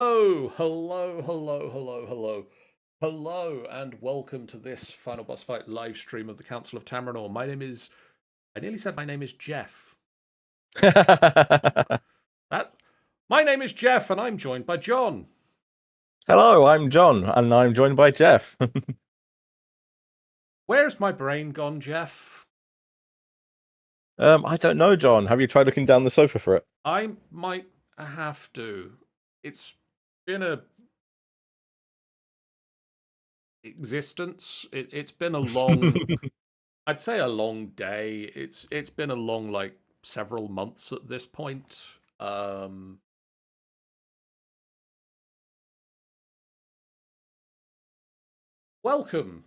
Oh, hello, and welcome to this Final Boss Fight live stream of the Council of Tamrinor. I nearly said my name is Geoff. That, my name is Geoff, and I'm joined by John. Hello, I'm John, and I'm joined by Geoff. Where's my brain gone, Geoff? I don't know, John. Have you tried looking down the sofa for it? I might have to. It's been a existence. It's been a long, I'd say a long day. It's been a long, like, several months at this point. Welcome.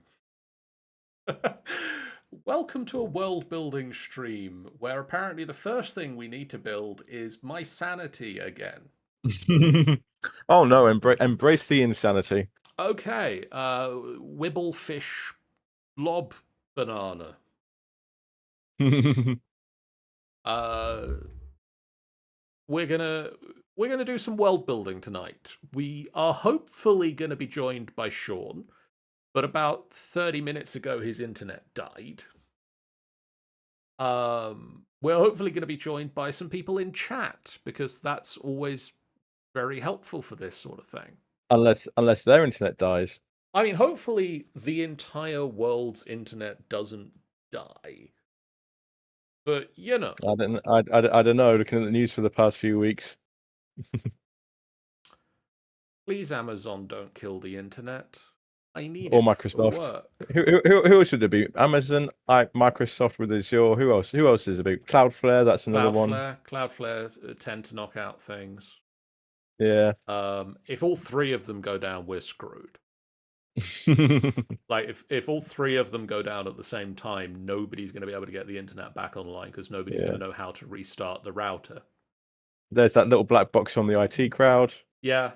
Welcome to a world building stream where apparently the first thing we need to build is my sanity again. Oh no, embrace the insanity. Okay, Wibblefish Blob Banana. Uh, we're gonna we're gonna do some world building tonight. We are hopefully gonna be joined by Sean, but about 30 minutes ago his internet died. We're hopefully going to be joined by some people in chat because that's always very helpful for this sort of thing. unless their internet dies. I mean, hopefully the entire world's internet doesn't die, but you know, I don't know. Looking at the news for the past few weeks. please Amazon don't kill the internet. I need Or it for Microsoft. work. Who else should it be? Amazon, Microsoft with Azure. Who else is it be? Cloudflare. That's another one. Cloudflare tend to knock out things. Yeah. If all three of them go down, we're screwed. Like if all three of them go down at the same time, nobody's going to be able to get the internet back online because nobody's going Yeah. to know how to restart the router. There's that little black box on the IT crowd. Yeah,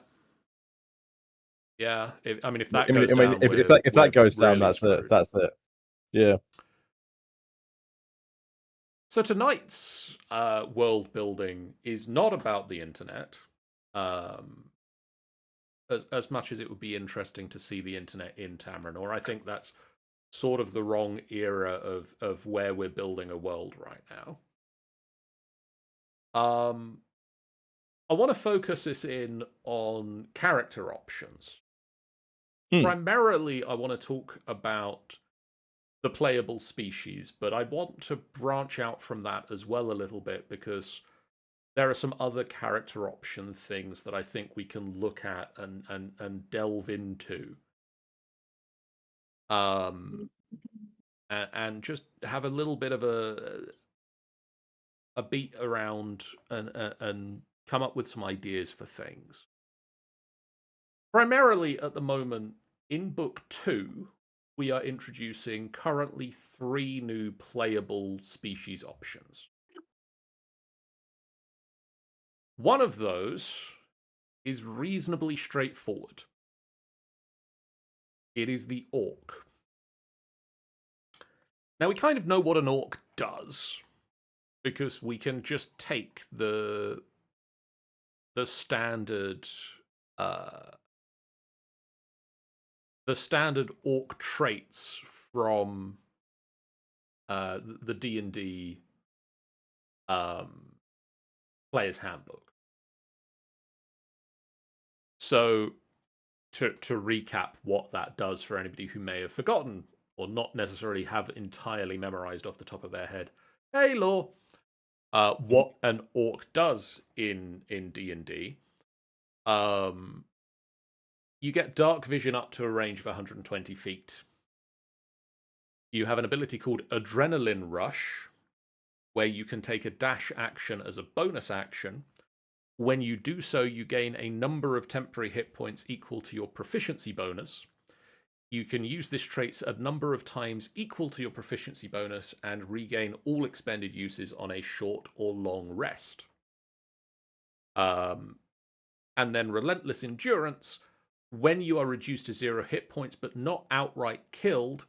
yeah. I mean, if that I mean, goes I mean, down, if that we're goes down, really that's it. screwed. That's it. Yeah. So tonight's world building is not about the internet, um, as much as it would be interesting to see the internet in Tamrinor. I think that's sort of the wrong era of where we're building a world right now. Um, I want to focus this in on character options. Hmm. Primarily, I want to talk about the playable species, but I want to branch out from that as well a little bit because there are some other character option things that I think we can look at and delve into. Um, and just have a little bit of a beat around and come up with some ideas for things. Primarily at the moment, in book 2, we are introducing currently 3 new playable species options. One of those is reasonably straightforward. It is the orc. Now, we kind of know what an orc does because we can just take the standard uh, the standard orc traits from the D&D player's handbook. So to recap what that does for anybody who may have forgotten or not necessarily have entirely memorized off the top of their head, hey law, what an orc does in D&D. You get dark vision up to a range of 120 feet. You have an ability called Adrenaline Rush, where you can take a dash action as a bonus action. When you do so, you gain a number of temporary hit points equal to your proficiency bonus. You can use this trait a number of times equal to your proficiency bonus and regain all expended uses on a short or long rest. And then Relentless Endurance. When you are reduced to 0 hit points but not outright killed,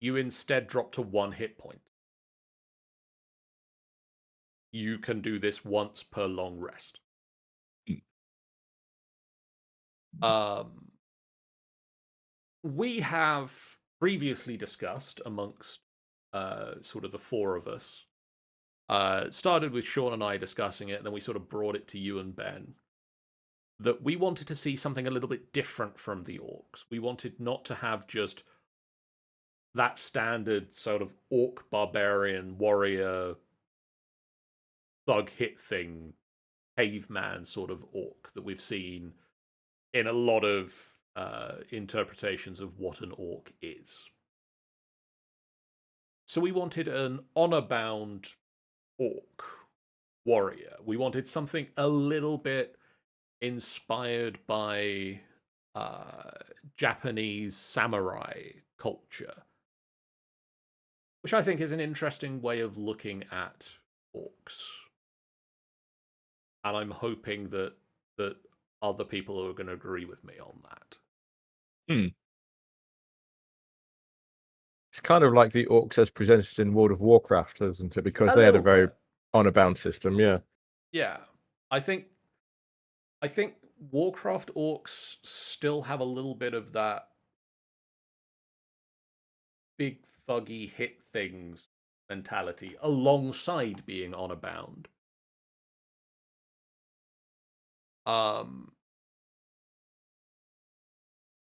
you instead drop to 1 hit point. You can do this once per long rest. Um, we have previously discussed amongst sort of the four of us. Started with Sean and I discussing it, and then we sort of brought it to you and Ben. That we wanted to see something a little bit different from the orcs. We wanted not to have just that standard sort of orc barbarian warrior thug hit thing, caveman sort of orc that we've seen in a lot of interpretations of what an orc is. So we wanted an honor-bound orc warrior. We wanted something a little bit inspired by Japanese samurai culture, which I think is an interesting way of looking at orcs. And I'm hoping that other people are going to agree with me on that. Hmm. It's kind of like the orcs as presented in World of Warcraft, isn't it? Because they had a very honor-bound system, yeah. Yeah. I think Warcraft orcs still have a little bit of that big thuggy hit things mentality alongside being honor bound.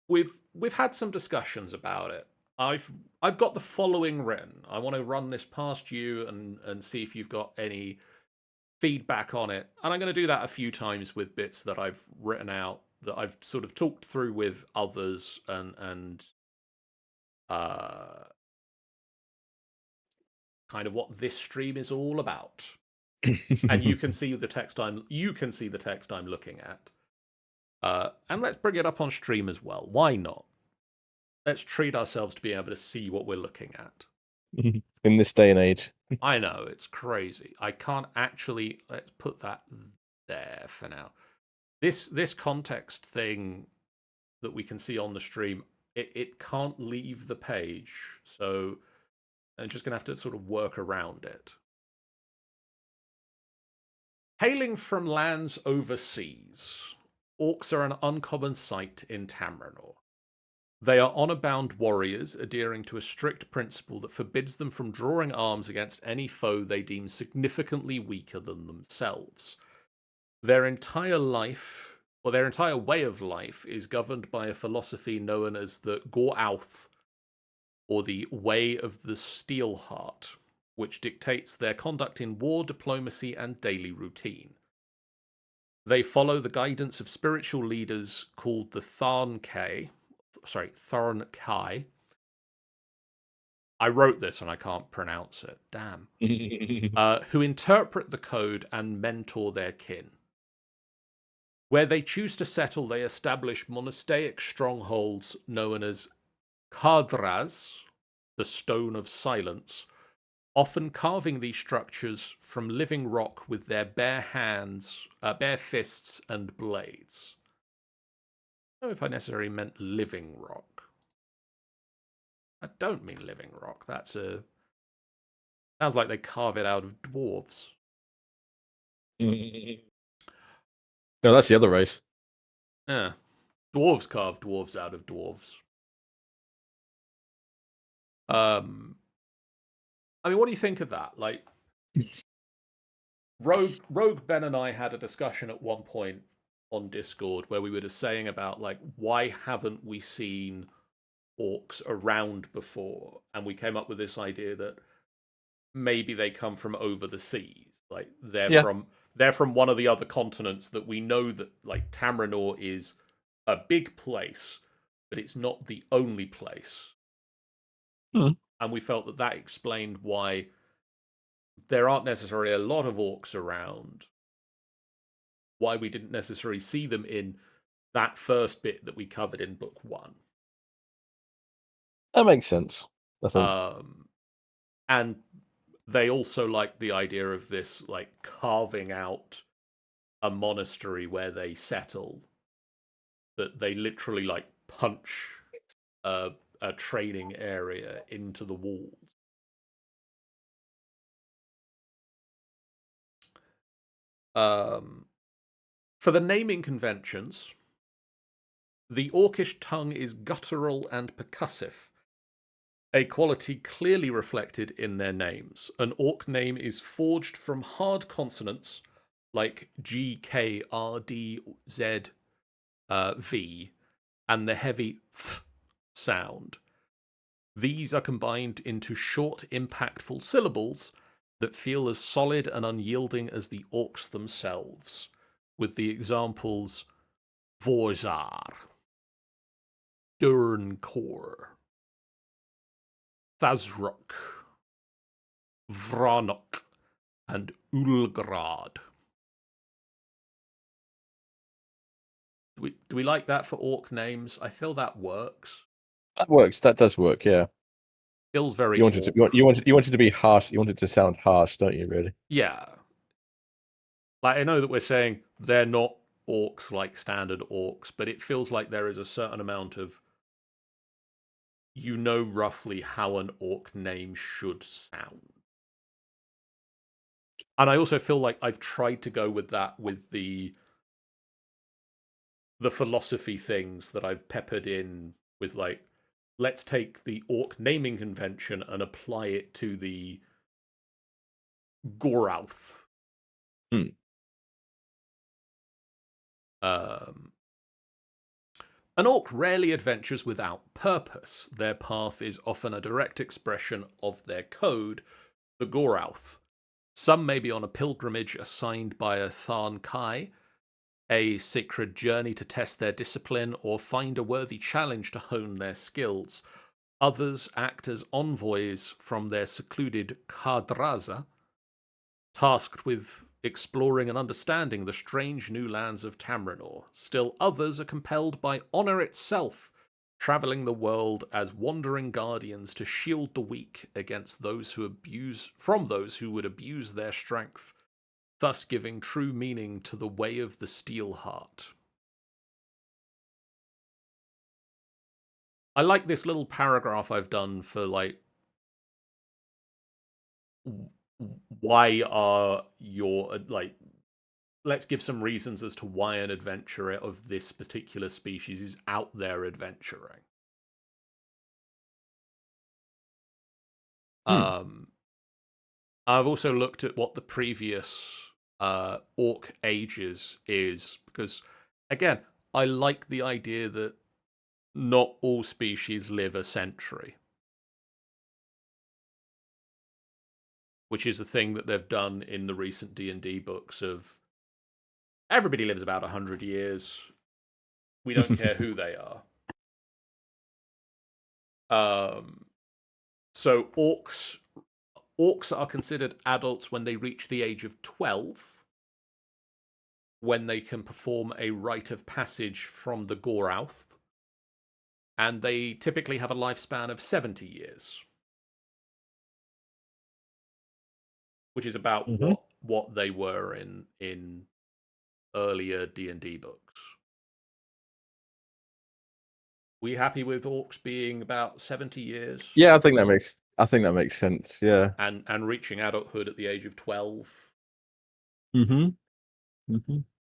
We've had some discussions about it. I've got the following written. I want to run this past you and see if you've got any feedback on it. And I'm going to do that a few times with bits that I've written out that I've sort of talked through with others and kind of what this stream is all about. And you can see the text I'm looking at. And let's bring it up on stream as well. Why not? Let's treat ourselves to being able to see what we're looking at. In this day and age. I know, it's crazy. I can't actually... Let's put that there for now. This context thing that we can see on the stream, it can't leave the page. So I'm just going to have to sort of work around it. Hailing from lands overseas, orcs are an uncommon sight in Tamrinor. They are honor-bound warriors adhering to a strict principle that forbids them from drawing arms against any foe they deem significantly weaker than themselves. Their entire life, or their entire way of life, is governed by a philosophy known as the Gor'auth, or the Way of the Steelheart, which dictates their conduct in war, diplomacy, and daily routine. They follow the guidance of spiritual leaders called the Tharn-Kai. I wrote this and I can't pronounce it. Damn. Who interpret the code and mentor their kin. Where they choose to settle, they establish monastic strongholds known as Kadras, the Stone of Silence, often carving these structures from living rock with their bare fists and blades. I don't know if I necessarily meant living rock. I don't mean living rock. Sounds like they carve it out of dwarves. No, that's the other race. Yeah. Dwarves carve dwarves out of dwarves. I mean, what do you think of that? Like, Rogue Ben and I had a discussion at one point on Discord where we were just saying about, like, why haven't we seen orcs around before? And we came up with this idea that maybe they come from over the seas. Like, they're from one of the other continents that we know that, like, Tamrinor is a big place, but it's not the only place. And we felt that that explained why there aren't necessarily a lot of orcs around, why we didn't necessarily see them in that first bit that we covered in book 1. That makes sense, I think. And they also like the idea of this, like, carving out a monastery where they settle, that they literally, like, punch a training area into the walls. For the naming conventions, The Orcish tongue is guttural and percussive, a quality clearly reflected in their names. An Orc name is forged from hard consonants like G, K, R, D, Z, V, and the heavy th sound. These are combined into short, impactful syllables that feel as solid and unyielding as the Orcs themselves, with the examples Vorzar, Durnkor, Thazrok, Vranok, and Ulgrad. Do we like that for Orc names? I feel that works. That works. That does work. Yeah. Feels very. You wanted to be harsh. You wanted to sound harsh, don't you? Really? Yeah. Like, I know that we're saying they're not orcs like standard orcs, but it feels like there is a certain amount of, you know, roughly how an orc name should sound. And I also feel like I've tried to go with that with the philosophy things that I've peppered in with, like, let's take the orc naming convention and apply it to the Gorauth. An orc rarely adventures without purpose. Their path is often a direct expression of their code, the Gorauth. Some may be on a pilgrimage assigned by a Tharn Kai, a sacred journey to test their discipline or find a worthy challenge to hone their skills. Others act as envoys from their secluded Kardraza, tasked with exploring and understanding the strange new lands of Tamrinor. Still others are compelled by honor itself, traveling the world as wandering guardians to shield the weak against those who would abuse their strength, thus giving true meaning to the way of the Steel Heart. I like this little paragraph I've done for, like, why are your, like, let's give some reasons as to why an adventurer of this particular species is out there adventuring. I've also looked at what the previous orc ages is, because, again, I like the idea that not all species live a century, which is a thing that they've done in the recent D&D books of everybody lives about 100 years. We don't care who they are. So orcs are considered adults when they reach the age of 12, when they can perform a rite of passage from the Gorauth, and they typically have a lifespan of 70 years, which is about what they were in earlier D&D books. We happy with orcs being about 70 years? Yeah, I think that makes sense. Yeah, and reaching adulthood at the age of 12.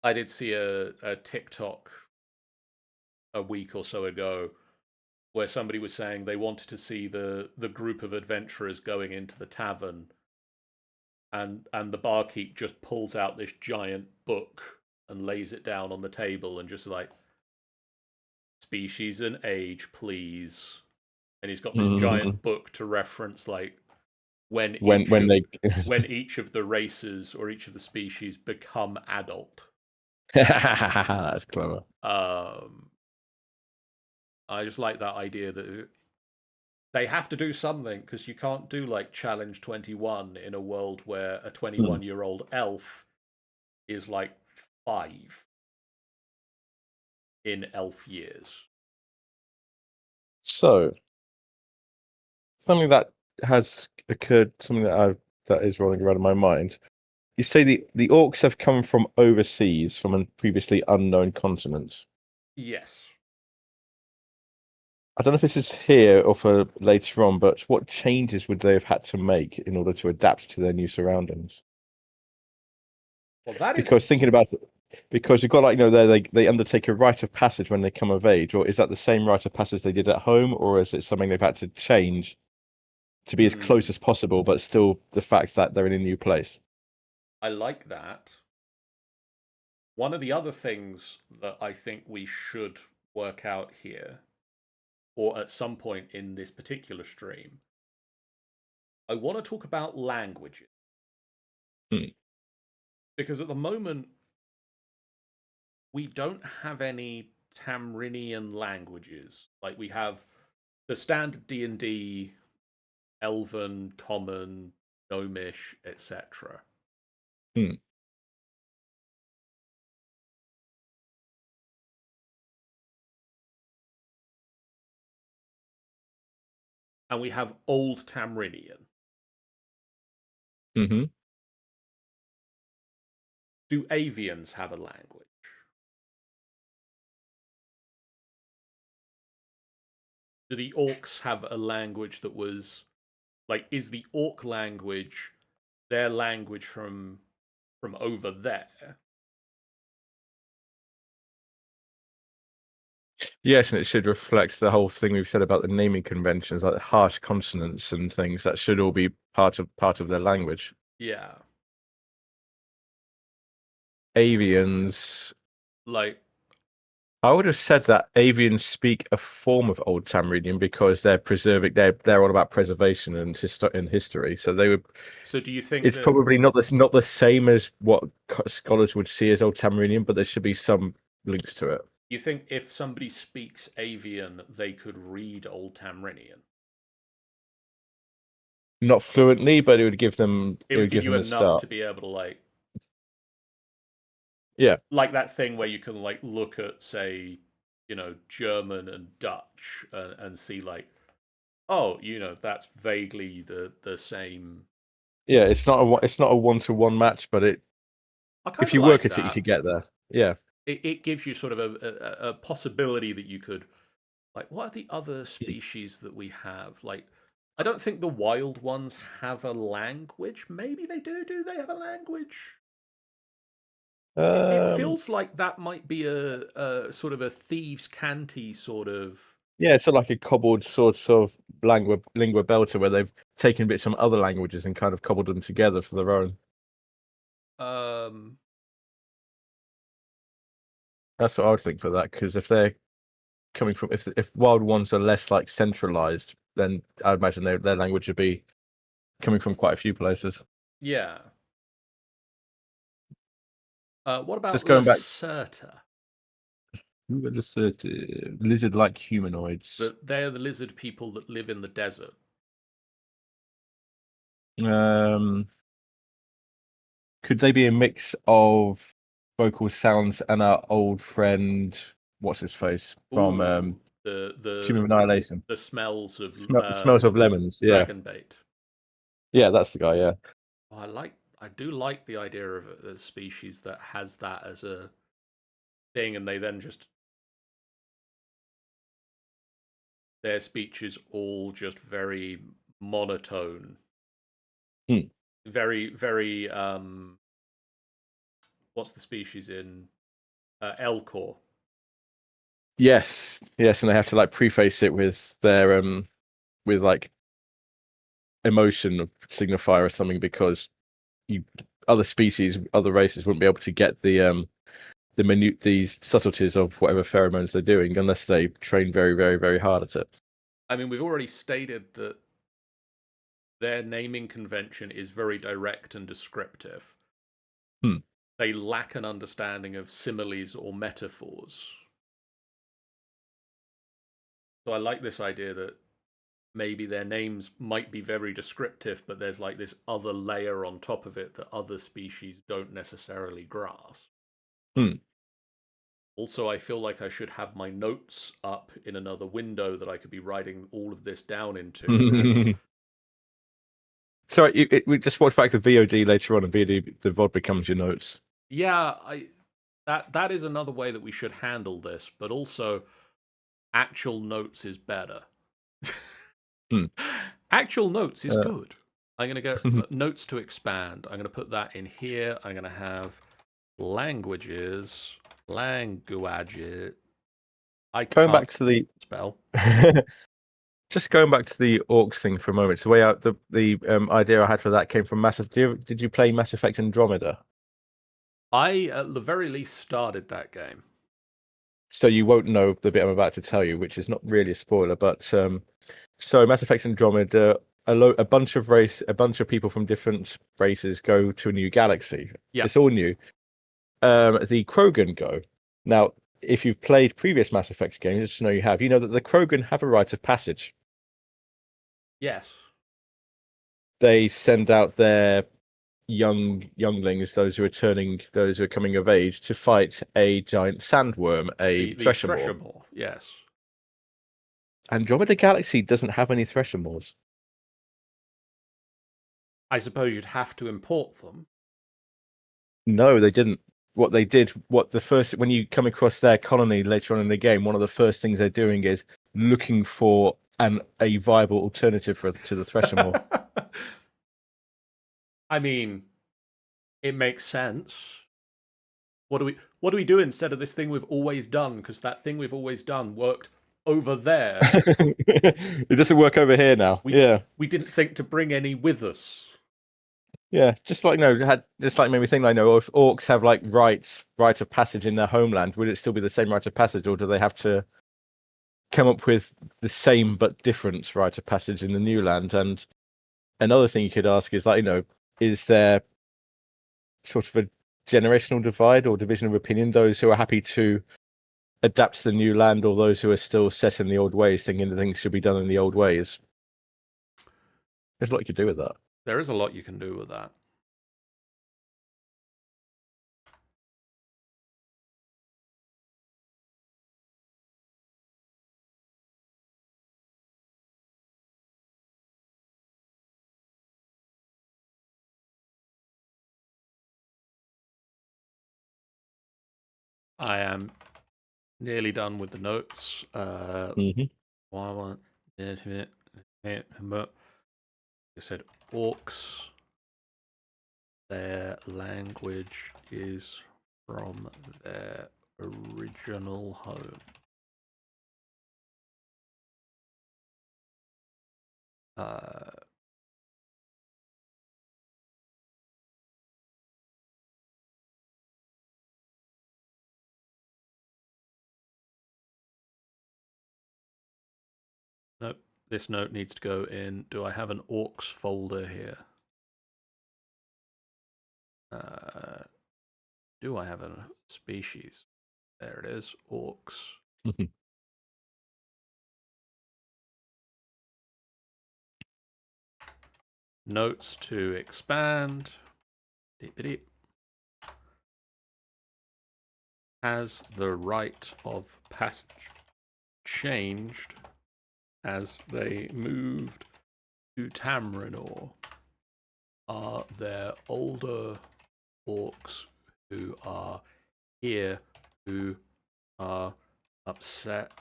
I did see a TikTok a week or so ago where somebody was saying they wanted to see the group of adventurers going into the tavern, and the barkeep just pulls out this giant book and lays it down on the table and just like, species and age, please. And he's got this giant book to reference, like, when each of the races or each of the species become adult. That's clever. I just like that idea that they have to do something, because you can't do, like, Challenge 21 in a world where a 21-year-old elf is like 5 in elf years. So, something that has occurred, that is rolling around in my mind. You say the orcs have come from overseas, from a previously unknown continent. Yes. I don't know if this is here or for later on, but what changes would they have had to make in order to adapt to their new surroundings? Well, that is because thinking about Because you've got like they undertake a rite of passage when they come of age, or is that the same rite of passage they did at home, or is it something they've had to change to be as close as possible, but still the fact that they're in a new place? I like that. One of the other things that I think we should work out here, or at some point in this particular stream, I want to talk about languages. Because at the moment, we don't have any Tamrinian languages. Like, we have the standard D&D, Elven, Common, Gnomish, etc. And we have Old Tamrinian. Mm-hmm. Do avians have a language? Do the orcs have a language that was like, is the orc language their language from over there? Yes, and it should reflect the whole thing we've said about the naming conventions, like harsh consonants and things. That should all be part of their language. Yeah. Avians, Like, I would have said that avians speak a form of Old Tamridian because they're preserving. They're all about preservation and history. So they would. so do you think It's that probably not the same as what scholars would see as Old Tamridian, but there should be some links to it. you think if somebody speaks avian, they could read Old Tamrinian? Not fluently, but it would give them. It would give you them a enough start. to be able to, like, Yeah. like that thing where you can, like, look at, say, German and Dutch, and see, like, oh, that's vaguely the same. Yeah, it's not a one-to-one match, but I kind if of you work like at it, you that. could get there. Yeah. It gives you sort of a possibility that you could, like, what are the other species that we have? Like, I don't think the wild ones have a language. Maybe they do. Do they have a language? It Um. feels like that might be a sort of a thieves' canty sort of. Yeah, so like a cobbled sort of lingua belta where they've taken bits from other languages and kind of cobbled them together for their own. That's what I would think for that, because if they're coming from if wild ones are less like centralized, then I'd imagine their language would be coming from quite a few places. Yeah. What about Just going back, Lacerta? who are lizard-like humanoids? They're the lizard people that live in the desert. Could they be a mix of vocal sounds and our old friend, what's his face from Tomb of Annihilation? The smells of Smells of lemons. Yeah, dragon bait. yeah, that's the guy. Yeah. Oh, I do like the idea of a species that has that as a thing, and they then just their speech is all just very monotone. Very, very what's the species in Elcor? Yes, yes, and they have to like preface it with their with like emotion signifier or something, because other species, other races wouldn't be able to get these subtleties of whatever pheromones they're doing unless they train very, very, very hard at it. I mean, we've already stated that their naming convention is very direct and descriptive. They lack an understanding of similes or metaphors. So I like this idea that maybe their names might be very descriptive, but there's like this other layer on top of it that other species don't necessarily grasp. Also, I feel like I should have my notes up in another window that I could be writing all of this down into. And sorry, we just watch back the VOD later on, and the VOD becomes your notes. yeah, that is another way that we should handle this, but also actual notes is better. Actual notes is good. I'm going to go notes to expand. I'm going to put that in here. I'm going to have Language. I Going can't back to the spell. just going back to the orcs thing for a moment. The way out the idea I had for that came from Mass. Did you play Mass Effect Andromeda? I, at the very least, started that game. So you won't know the bit I'm about to tell you, which is not really a spoiler. But so Mass Effect Andromeda, a bunch of people from different races go to a new galaxy. Yeah. It's all new. The Krogan go. Now, if you've played previous Mass Effect games, just know you know that the Krogan have a rite of passage. Yes. They send out their younglings, those who are coming of age, to fight a giant sandworm, a The thresher maw. Thresher, yes. Andromeda Galaxy doesn't have any thresher maws. I suppose you'd have to import them. No, they didn't. When you come across their colony later on in the game, one of the first things they're doing is looking for a viable alternative to the thresher maw. I mean, it makes sense. What do we do instead of this thing we've always done? Because that thing we've always done worked over there. It doesn't work over here now. We didn't think to bring any with us. Yeah, just like made me think. Like, if orcs have like rite of passage in their homeland, would it still be the same rite of passage, or do they have to come up with the same but different rite of passage in the new land? And another thing you could ask is is there sort of a generational divide or division of opinion? Those who are happy to adapt to the new land, or those who are still set in the old ways, thinking that things should be done in the old ways? There's a lot you could do with that. There is a lot you can do with that. I am nearly done with the notes. I said orcs. Their language is from their original home. Nope, this note needs to go in. Do I have an orcs folder here? Do I have a species? There it is, orcs. Notes to expand. Deep. Has the rite of passage changed as they moved to Tamrinor? Are there older orcs who are here who are upset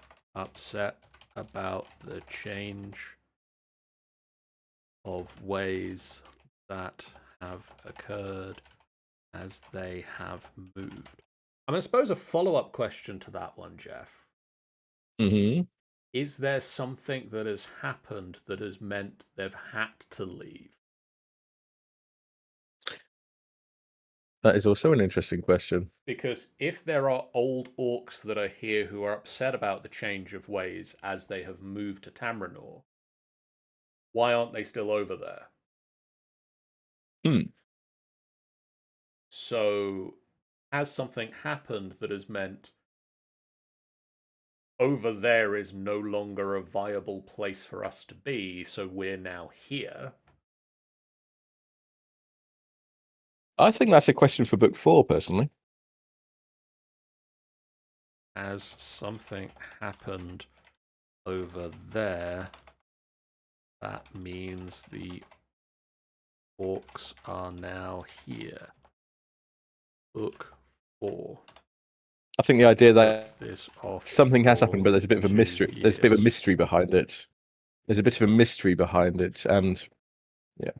about the change of ways that have occurred as they have moved? I suppose a follow-up question to that one, Geoff. Mm-hmm. Is there something that has happened that has meant they've had to leave? That is also an interesting question. Because if there are old orcs that are here who are upset about the change of ways as they have moved to Tamrinor, why aren't they still over there? So, has something happened that has meant over there is no longer a viable place for us to be, so we're now here? I think that's a question for book 4, personally. Has something happened over there that means the orcs are now here? Book 4. I think the idea that this off something has happened, but there's a bit of a mystery. years. There's a bit of a mystery behind it. And yeah.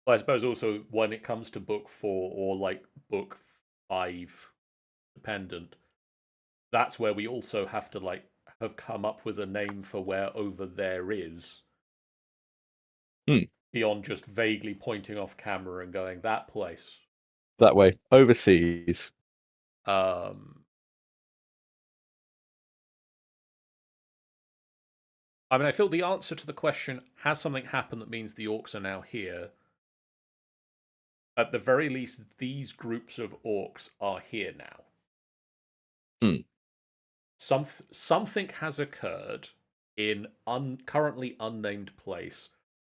I suppose also when it comes to book 4 or like book 5 dependent, that's where we also have to like have come up with a name for where over there is. Beyond just vaguely pointing off camera and going that place. That way. Overseas. I mean, I feel the answer to the question, has something happened that means the orcs are now here? At the very least, these groups of orcs are here now. Something has occurred in currently unnamed place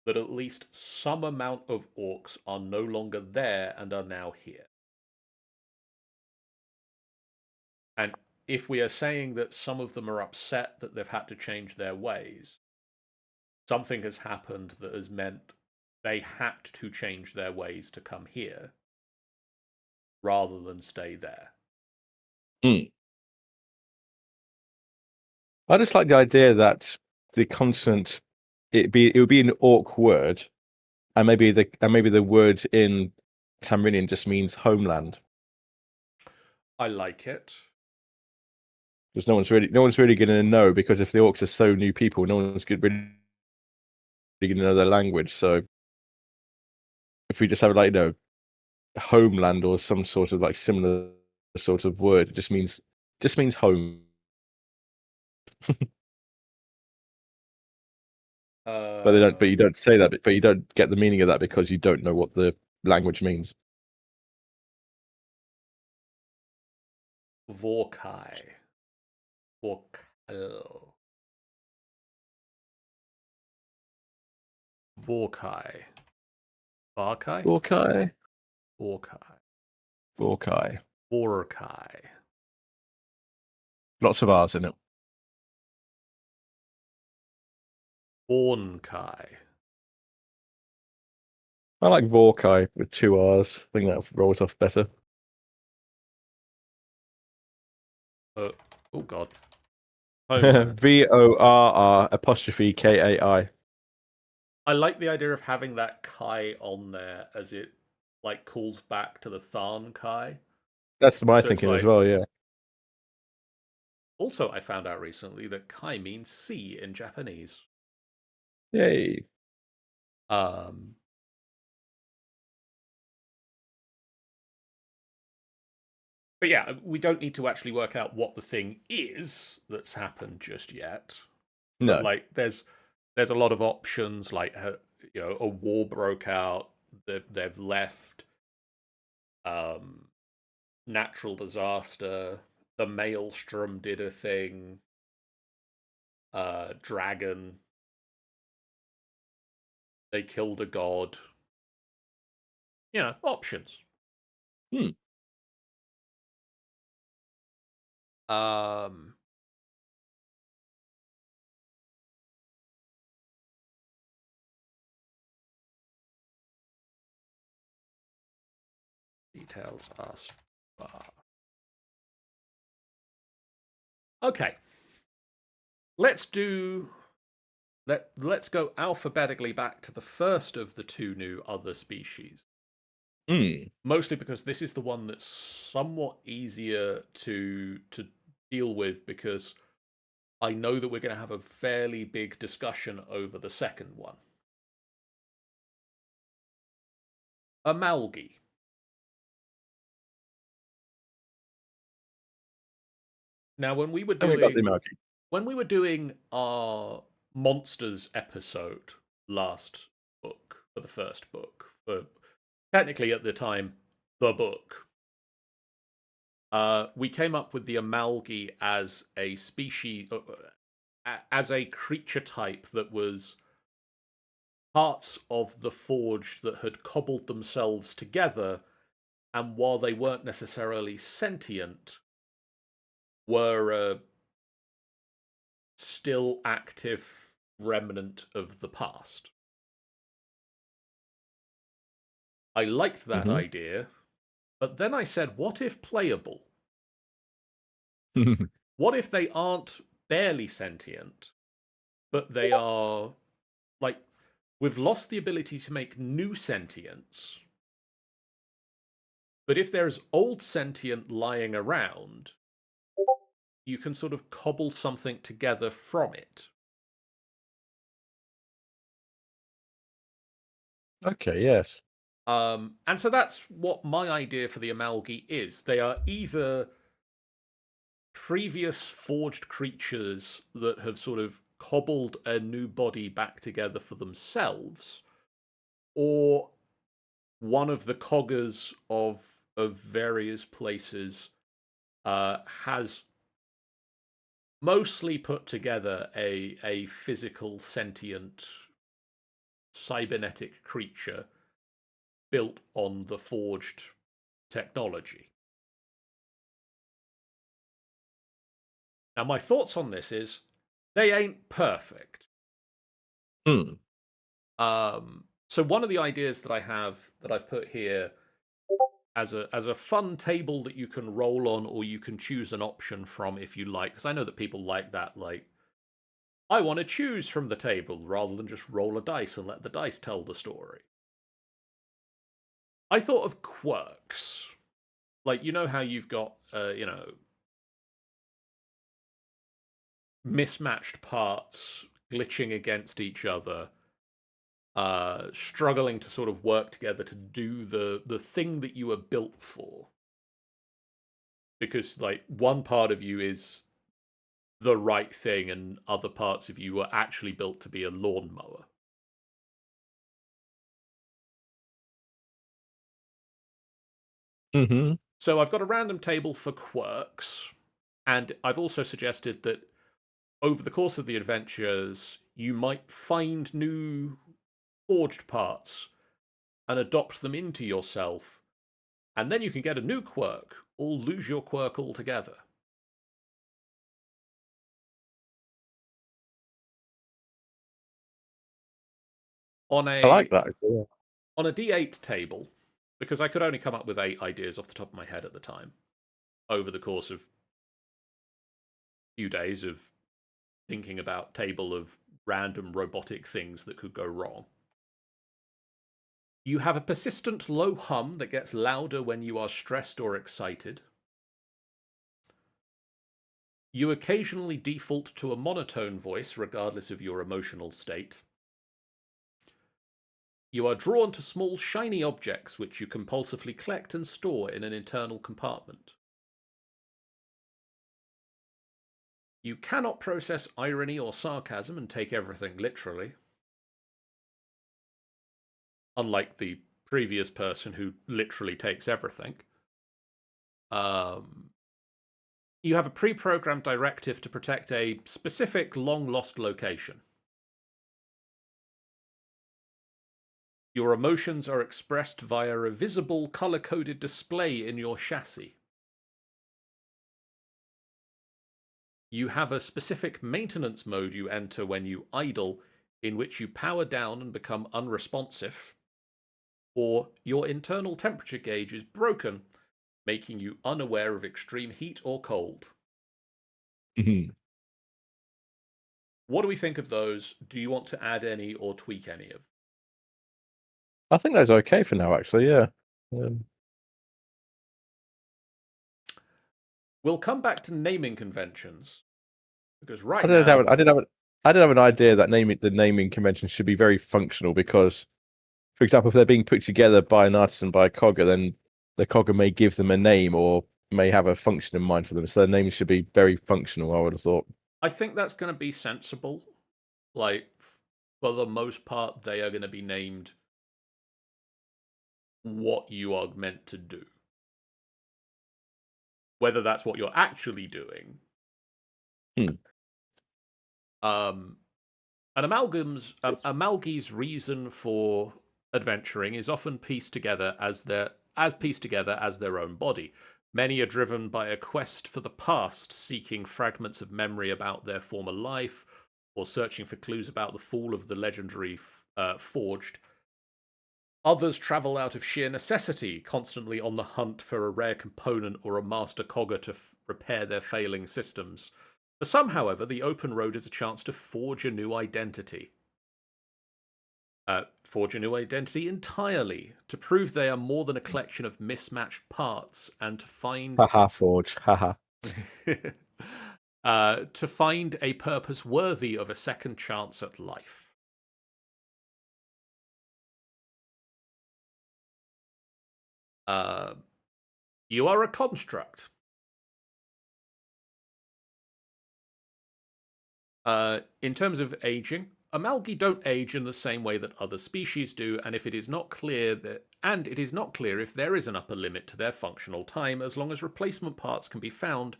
that at least some amount of orcs are no longer there and are now here. And if we are saying that some of them are upset that they've had to change their ways, something has happened that has meant they had to change their ways to come here rather than stay there. I just like the idea that the consonant it would be an orc word, and maybe the word in Tamrinian just means homeland. I like it. Because no one's really going to know, because if the orcs are so new people, no one's really going to know their language. So if we just have like homeland or some sort of like similar sort of word, it just means home. But you don't say that, but you don't get the meaning of that because you don't know what the language means. Vorkai. Vorkai. Vorkai. Varkai? Vorkai. Vorkai. Vorkai. Vorkai. Lots of R's in it. Vorkai. I like Vorkai with 2 R's. I think that rolls off better. Oh God. VORR_KAI. I like the idea of having that Kai on there as it like calls back to the Tharn Kai. That's my thinking as well, yeah. Also, I found out recently that Kai means sea in Japanese. Yay. But yeah, we don't need to actually work out what the thing is that's happened just yet. No. But, like, there's a lot of options. Like, a war broke out. They've left. Natural disaster. The maelstrom did a thing. Dragon. They killed a god. Options. Details are sparse. Okay. Let's go alphabetically back to the first of the 2 new other species. Mostly because this is the one that's somewhat easier to deal with, because I know that we're going to have a fairly big discussion over the second one. Amalgi. Now, when we were doing our monsters episode last book, for the first book, for technically at the time, the book, we came up with the Amalgi as a species, as a creature type that was parts of the Forge that had cobbled themselves together, and while they weren't necessarily sentient, were a still active remnant of the past. I liked that idea, but then I said, what if playable? What if they aren't barely sentient, but they are, like, we've lost the ability to make new sentience. But if there's old sentient lying around, you can sort of cobble something together from it. Okay, yes. And so that's what my idea for the Amalgi is. They are either previous forged creatures that have sort of cobbled a new body back together for themselves, or one of the coggers of various places has mostly put together a physical sentient cybernetic creature built on the forged technology. Now, my thoughts on this is they ain't perfect. So one of the ideas that I have that I've put here as a fun table that you can roll on, or you can choose an option from if you like, because I know that people like that, like, I want to choose from the table rather than just roll a dice and let the dice tell the story. I thought of quirks. Like, you know how you've got, mismatched parts glitching against each other, struggling to sort of work together to do the thing that you were built for. Because, like, one part of you is the right thing and other parts of you were actually built to be a lawnmower. Mm-hmm. So I've got a random table for quirks, and I've also suggested that over the course of the adventures, you might find new forged parts and adopt them into yourself, and then you can get a new quirk or lose your quirk altogether. On I like a that. Yeah. on a D8 table, because I could only come up with 8 ideas off the top of my head at the time, over the course of a few days of thinking about table of random robotic things that could go wrong. You have a persistent low hum that gets louder when you are stressed or excited. You occasionally default to a monotone voice regardless of your emotional state. You are drawn to small shiny objects which you compulsively collect and store in an internal compartment. You cannot process irony or sarcasm and take everything literally. Unlike the previous person who literally takes everything. You have a pre-programmed directive to protect a specific long-lost location. Your emotions are expressed via a visible color-coded display in your chassis. You have a specific maintenance mode you enter when you idle, in which you power down and become unresponsive. Or your internal temperature gauge is broken, making you unaware of extreme heat or cold. Mm-hmm. What do we think of those? Do you want to add any or tweak any of them? I think that's okay for now, actually. Yeah. We'll come back to naming conventions, because I right did now, have, I did have, I did have an idea that the naming convention should be very functional because, for example, if they're being put together by an artisan, by a cogger, then the cogger may give them a name or may have a function in mind for them. So their names should be very functional, I would have thought. I think that's going to be sensible. Like, for the most part, they are going to be named what you are meant to do. Whether that's what you're actually doing. An Amalgi's reason for adventuring is often pieced together as their own body. Many are driven by a quest for the past, seeking fragments of memory about their former life, or searching for clues about the fall of the legendary Forged. Others travel out of sheer necessity, constantly on the hunt for a rare component or a master cogger to repair their failing systems. For some, however, the open road is a chance to forge a new identity. Forge a new identity entirely to prove they are more than a collection of mismatched parts, and to find Haha, Forge. Haha. to find a purpose worthy of a second chance at life. You are a construct. In terms of aging, Amalgi don't age in the same way that other species do, and it is not clear if there is an upper limit to their functional time, as long as replacement parts can be found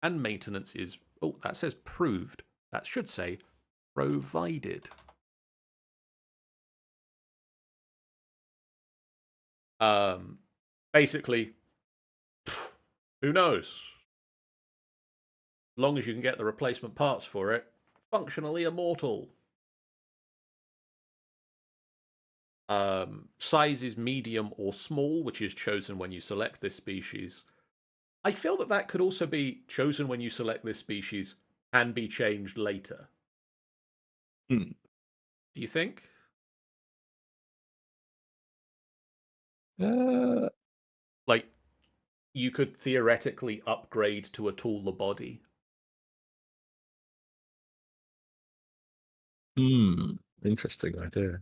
and maintenance is, oh, that says proved. That should say provided. Basically, who knows? As long as you can get the replacement parts for it, functionally immortal. Size is medium or small, which is chosen when you select this species. I feel that that could also be chosen when you select this species and be changed later. Hmm. Do you think? Like, you could theoretically upgrade to a taller body. Interesting idea.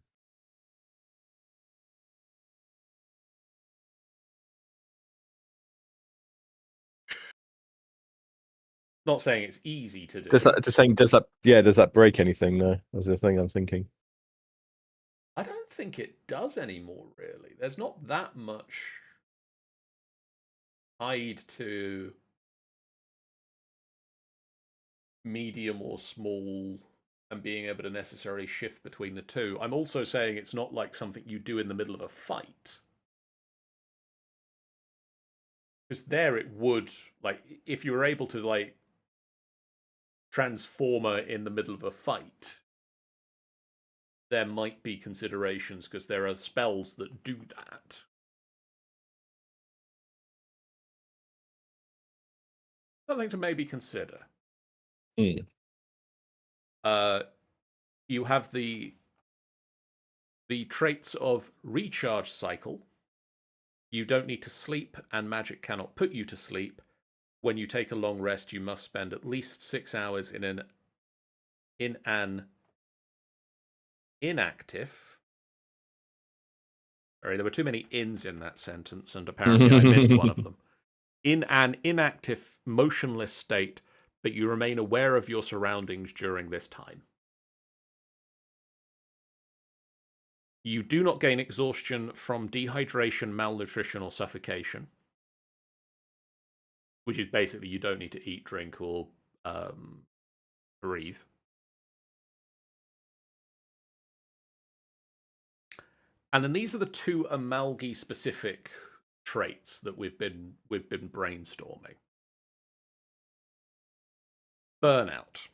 Not saying it's easy to do. Does that break anything though? That's the thing I'm thinking. I don't think it does anymore, really. There's not that much tied to medium or small and being able to necessarily shift between the two. I'm also saying it's not like something you do in the middle of a fight. Because there it would, like, if you were able to, like, transform her in the middle of a fight, there might be considerations because there are spells that do that. Something to maybe consider. You have the traits of recharge cycle. You don't need to sleep, and magic cannot put you to sleep. When you take a long rest, you must spend at least 6 hours in an inactive. Sorry, there were too many ins in that sentence, and apparently I missed one of them. In an inactive, motionless state, but you remain aware of your surroundings during this time. You do not gain exhaustion from dehydration, malnutrition, or suffocation, which is basically you don't need to eat, drink, or breathe. And then these are the two Amalgi specific traits that we've been brainstorming. Burnout.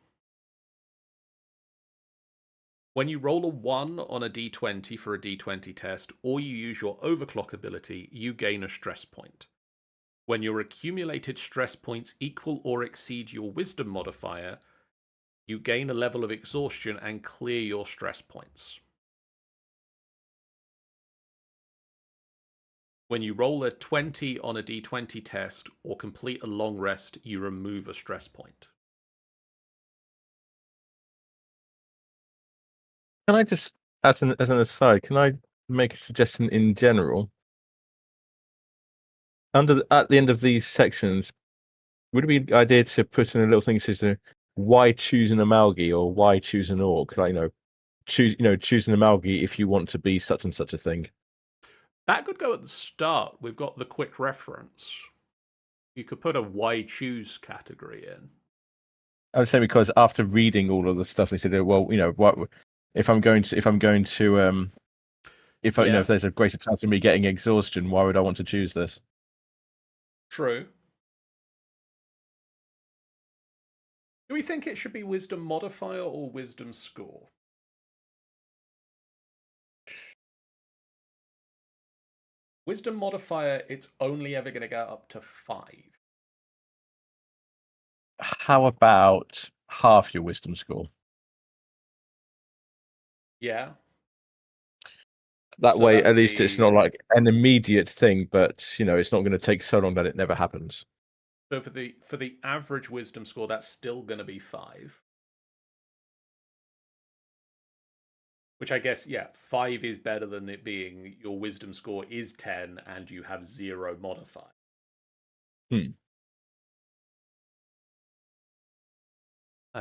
When you roll a 1 on a d20 for a d20 test, or you use your overclock ability, you gain a stress point. When your accumulated stress points equal or exceed your wisdom modifier, you gain a level of exhaustion and clear your stress points. When you roll a 20 on a d20 test or complete a long rest, you remove a stress point. Can I just, as an aside, can I make a suggestion in general? At the end of these sections, would it be an idea to put in a little thing that says, why choose an Amalgi or why choose an orc? Like, choose an Amalgi if you want to be such and such a thing. That could go at the start. We've got the quick reference. You could put a why choose category in. I would say because after reading all of the stuff, they said, well, what if there's a greater chance of me getting exhaustion, why would I want to choose this? True. Do we think it should be wisdom modifier or wisdom score? Wisdom modifier, it's only ever going to go up to 5. How about half your wisdom score? Yeah. That So way, that at would least it's be not like an immediate thing, but it's not going to take so long that it never happens. so for the average wisdom score, that's still going to be 5. Which I guess, yeah, 5 is better than it being your wisdom score is 10 and you have 0 modifier.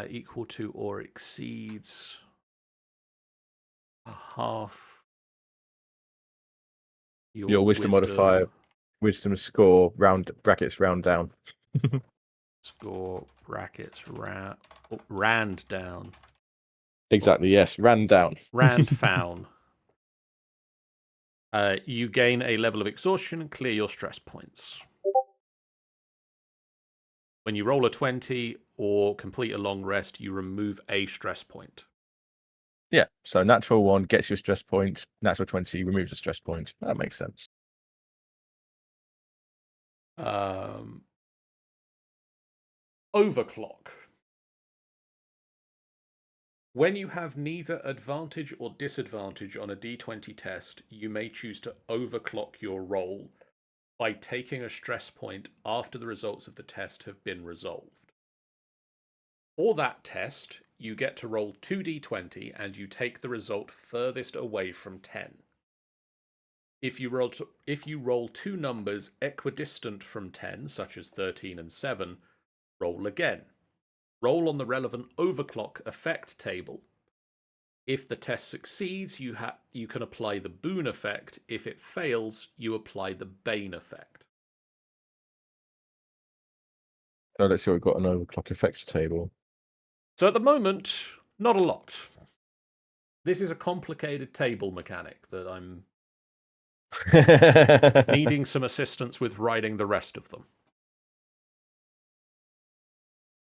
Equal to or exceeds a half Your wisdom modifier, wisdom score, round brackets, round down. Score brackets rand down. Exactly, yes, ran down. Rand found. You gain a level of exhaustion and clear your stress points. When you roll a 20 or complete a long rest, you remove a stress point. Yeah, so natural 1 gets you a stress point, natural 20 removes a stress point. That makes sense. Overclock. When you have neither advantage or disadvantage on a d20 test, you may choose to overclock your roll by taking a stress point after the results of the test have been resolved. For that test, you get to roll 2d20 and you take the result furthest away from 10. If you roll 2 numbers equidistant from 10, such as 13 and 7, roll again. Roll on the relevant overclock effect table. If the test succeeds, you can apply the boon effect. If it fails, you apply the bane effect. So let's see, we've got an overclock effects table. So at the moment, not a lot. This is a complicated table mechanic that I'm needing some assistance with writing the rest of them.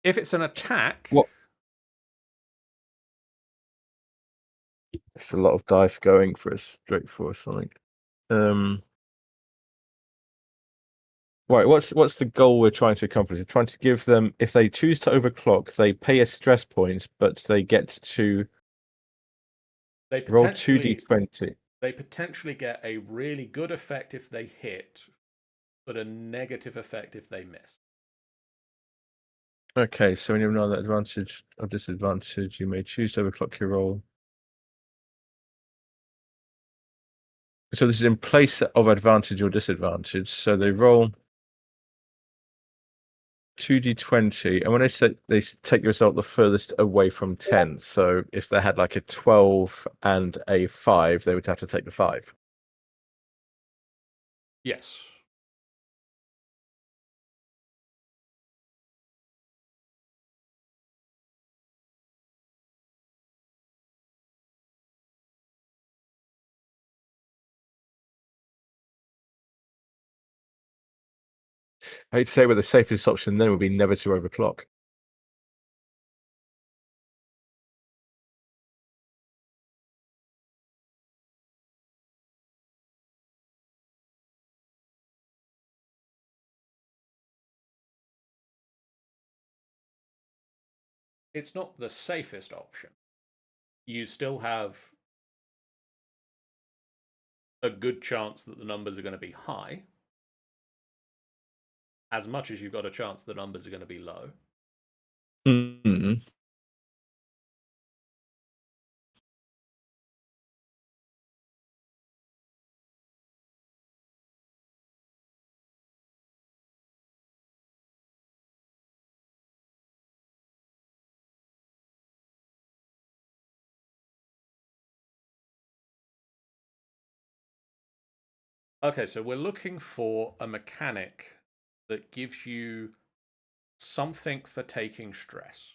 If it's an attack... What? It's a lot of dice going for a straight for something. Right, what's the goal we're trying to accomplish? We're trying to give them, if they choose to overclock, they pay a stress point, but they get to roll 2d20. They potentially get a really good effect if they hit, but a negative effect if they miss. Okay, so when you have another advantage or disadvantage, you may choose to overclock your roll. So this is in place of advantage or disadvantage. So they roll 2d20, and when they take the result the furthest away from 10. So if they had like a 12 and a 5, they would have to take the 5. Yes. I hate to say, but the safest option then would be never to overclock. It's not the safest option. You still have a good chance that the numbers are going to be high, as much as you've got a chance the numbers are going to be low. Mm-hmm. Okay, so we're looking for a mechanic that gives you something for taking stress.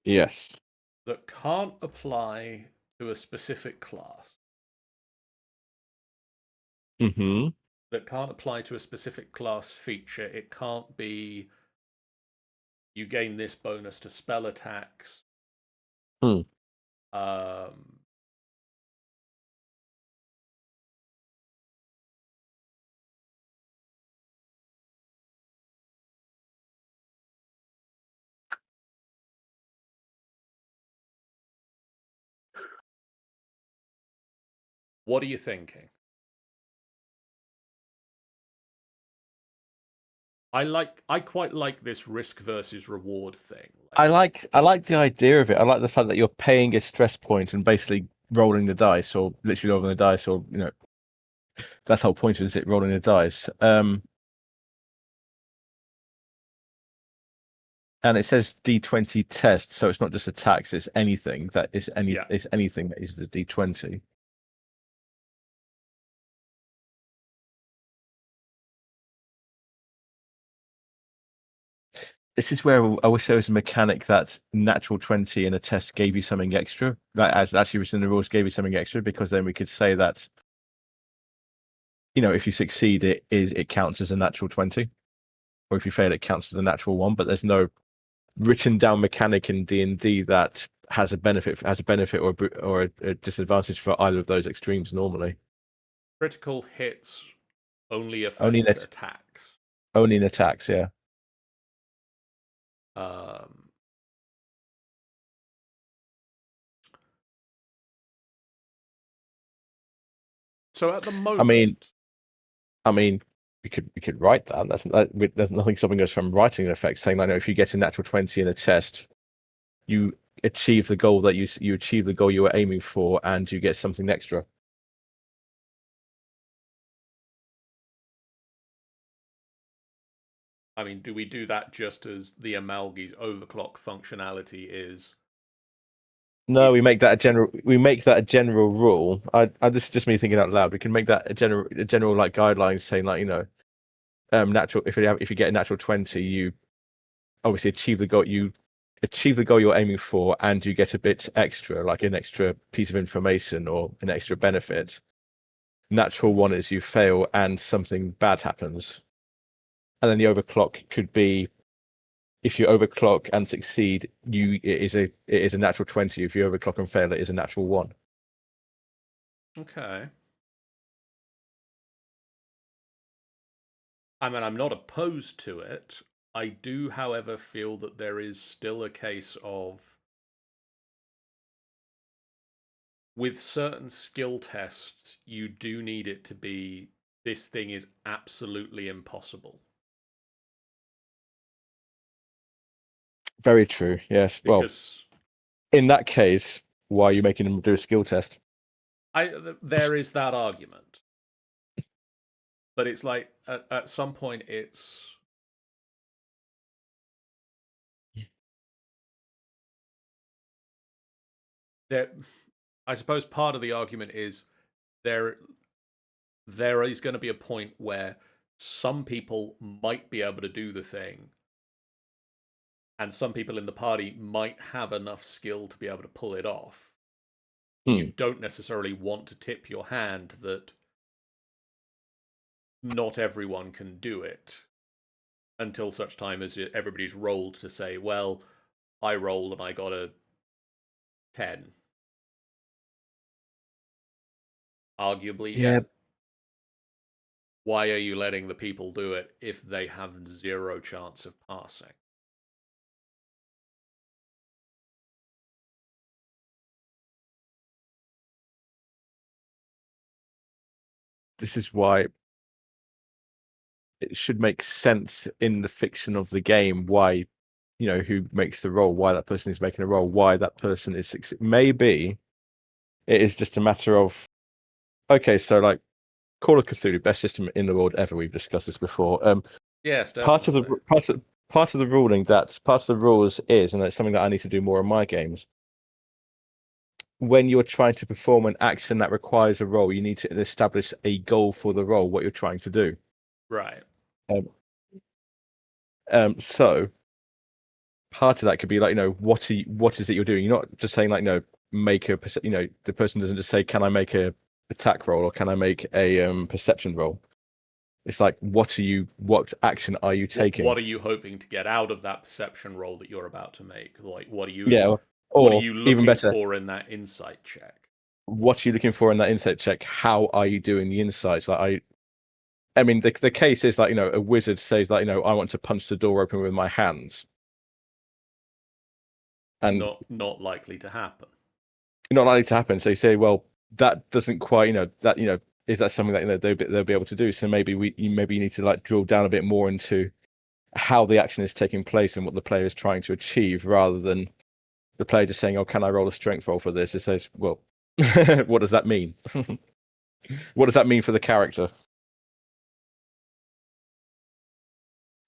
Yes. That can't apply to a specific class. Mm-hmm. That can't apply to a specific class feature. It can't be you gain this bonus to spell attacks. Hmm. What are you thinking? I quite like this risk versus reward thing. I like the idea of it. I like the fact that you're paying a stress point and basically rolling the dice, or literally rolling the dice, or that's the whole point of it, rolling the dice. And it says D20 test, so it's not just attacks; it's anything that is it's anything that is the D20. This is where I wish there was a mechanic that natural 20 in a test gave you something extra. That as actually written in the rules gave you something extra, because then we could say that, if you succeed, it counts as a natural 20, or if you fail, it counts as a natural 1. But there's no written down mechanic in D&D that has a benefit or a disadvantage for either of those extremes normally. Critical hits only affect attacks. Only in attacks, yeah. So at the moment, I mean, we could write that. There's nothing stopping us from writing an effect saying, like, if you get a natural 20 in a test, you achieve the goal that you achieve the goal you were aiming for, and you get something extra. I mean, do we do that just as the Amalgi's overclock functionality is? No, we make that a general. We make that a general rule. This is just me thinking out loud. We can make that a general like guideline saying, like, natural. If you get a natural 20, you obviously achieve the goal. You achieve the goal you're aiming for, and you get a bit extra, like an extra piece of information or an extra benefit. Natural 1 is you fail and something bad happens, and then the overclock could be, if you overclock and succeed, it is a natural 20. If you overclock and fail, it is a natural 1. Okay. I mean, I'm not opposed to it. I do, however, feel that there is still a case of, with certain skill tests, you do need it to be, this thing is absolutely impossible. Very true. Yes. Because in that case, why are you making them do a skill test? There is that argument, but it's like at some point it's there. I suppose part of the argument is there is going to be a point where some people might be able to do the thing, and some people in the party might have enough skill to be able to pull it off. You don't necessarily want to tip your hand that not everyone can do it until such time as everybody's rolled to say, well, I rolled and I got a 10. Arguably, yeah. Why are you letting the people do it if they have zero chance of passing? This is why it should make sense in the fiction of the game why, who makes the roll, why that person is making a roll, why that person is maybe it is just a matter of, okay, so like Call of Cthulhu, best system in the world ever. We've discussed this before. Yes, definitely. Part of the ruling, that's part of the rules is, and that's something that I need to do more in my games. When you're trying to perform an action that requires a roll, you need to establish a goal for the roll, what you're trying to do. Right. So part of that could be like, what is it you're doing? You're not just saying like, make a, the person doesn't just say, can I make a attack roll or can I make a perception roll? It's like, what action are you taking? What are you hoping to get out of that perception roll that you're about to make? Like, what are you? Or what are you looking even better, for in that insight check? What are you looking for in that insight check? How are you doing the insights? Like, I mean, the case is like, a wizard says like, I want to punch the door open with my hands, and not likely to happen. Not likely to happen. So you say, well, that doesn't quite, is that something that they'll be able to do? So maybe you need to like drill down a bit more into how the action is taking place and what the player is trying to achieve, rather than the player just saying, "Oh, can I roll a strength roll for this?" It says, "Well, what does that mean? What does that mean for the character?"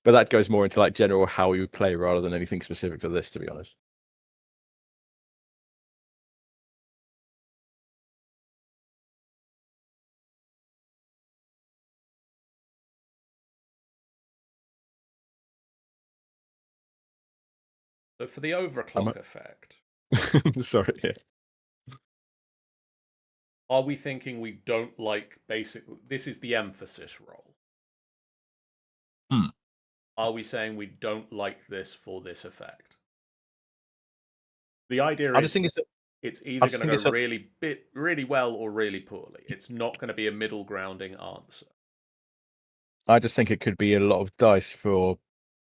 But that goes more into like general how you would play rather than anything specific for this, to be honest. So for the overclock effect, sorry, yeah. Are we thinking we don't like this is the emphasis roll? Are we saying we don't like this for this effect? The idea is it's either going to go really well or really poorly. It's not going to be a middle grounding answer. I just think it could be a lot of dice for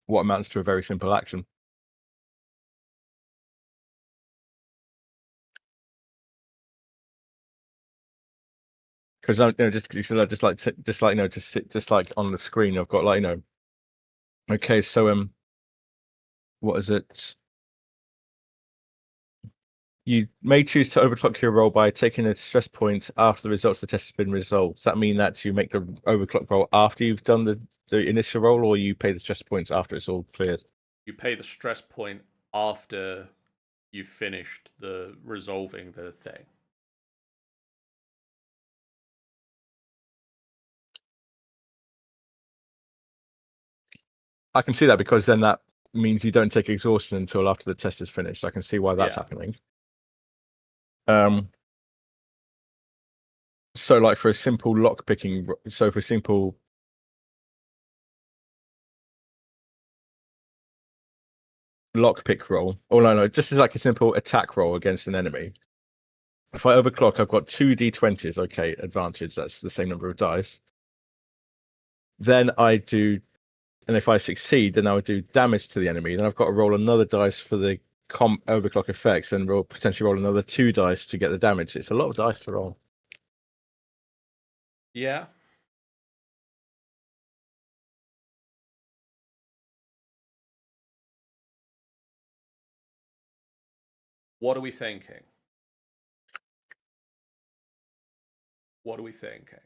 what amounts to a very simple action. Because just like on the screen, I've got like okay, so what is it? You may choose to overclock your roll by taking a stress point after the results of the test has been resolved. Does that mean that you make the overclock roll after you've done the initial roll, or you pay the stress points after it's all cleared? You pay the stress point after you've finished the resolving the thing. I can see that, because then that means you don't take exhaustion until after the test is finished. I can see why that's happening. So like for a simple lock picking, so for a simple lockpick roll, or no, just as like a simple attack roll against an enemy. If I overclock, I've got 2 d20s. Okay, advantage. That's the same number of dice. Then I do, and if I succeed, then I would do damage to the enemy. Then I've got to roll another dice for the overclock effects, and potentially roll another 2 dice to get the damage. It's a lot of dice to roll. Yeah. What are we thinking? What are we thinking?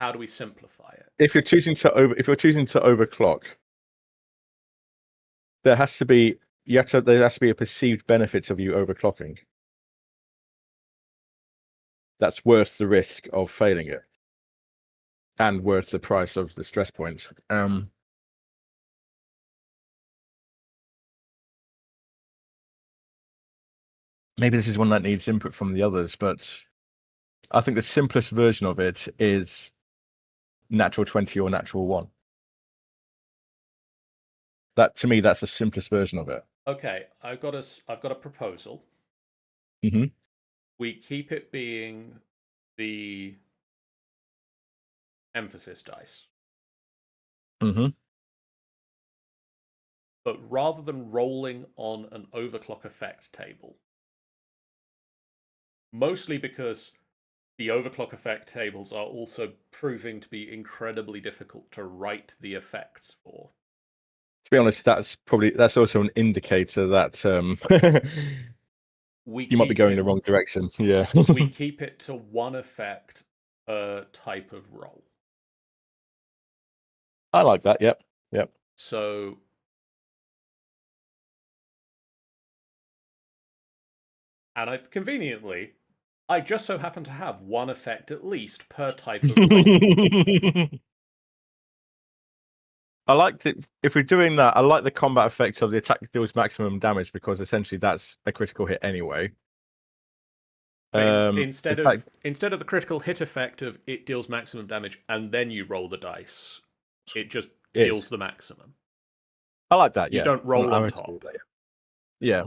How do we simplify it? If you're choosing to overclock, there has to be a perceived benefit of you overclocking. That's worth the risk of failing it, and worth the price of the stress points. Maybe this is one that needs input from the others, but I think the simplest version of it is natural 20 or natural 1. That, to me, that's the simplest version of it. Okay, I've got a proposal. Mm-hmm. We keep it being the emphasis dice. Mm-hmm. But rather than rolling on an overclock effect table, mostly because the overclock effect tables are also proving to be incredibly difficult to write the effects for. To be honest, that's also an indicator that you might be going the wrong direction. Yeah. We keep it to one effect per type of roll. I like that. Yep. So and conveniently, I just so happen to have one effect at least per type of roll. I like it. If we're doing that, I like the combat effect of the attack deals maximum damage, because essentially that's a critical hit anyway. Instead of the critical hit effect of it deals maximum damage and then you roll the dice, it just deals the maximum. I like that. You don't roll on top. Yeah.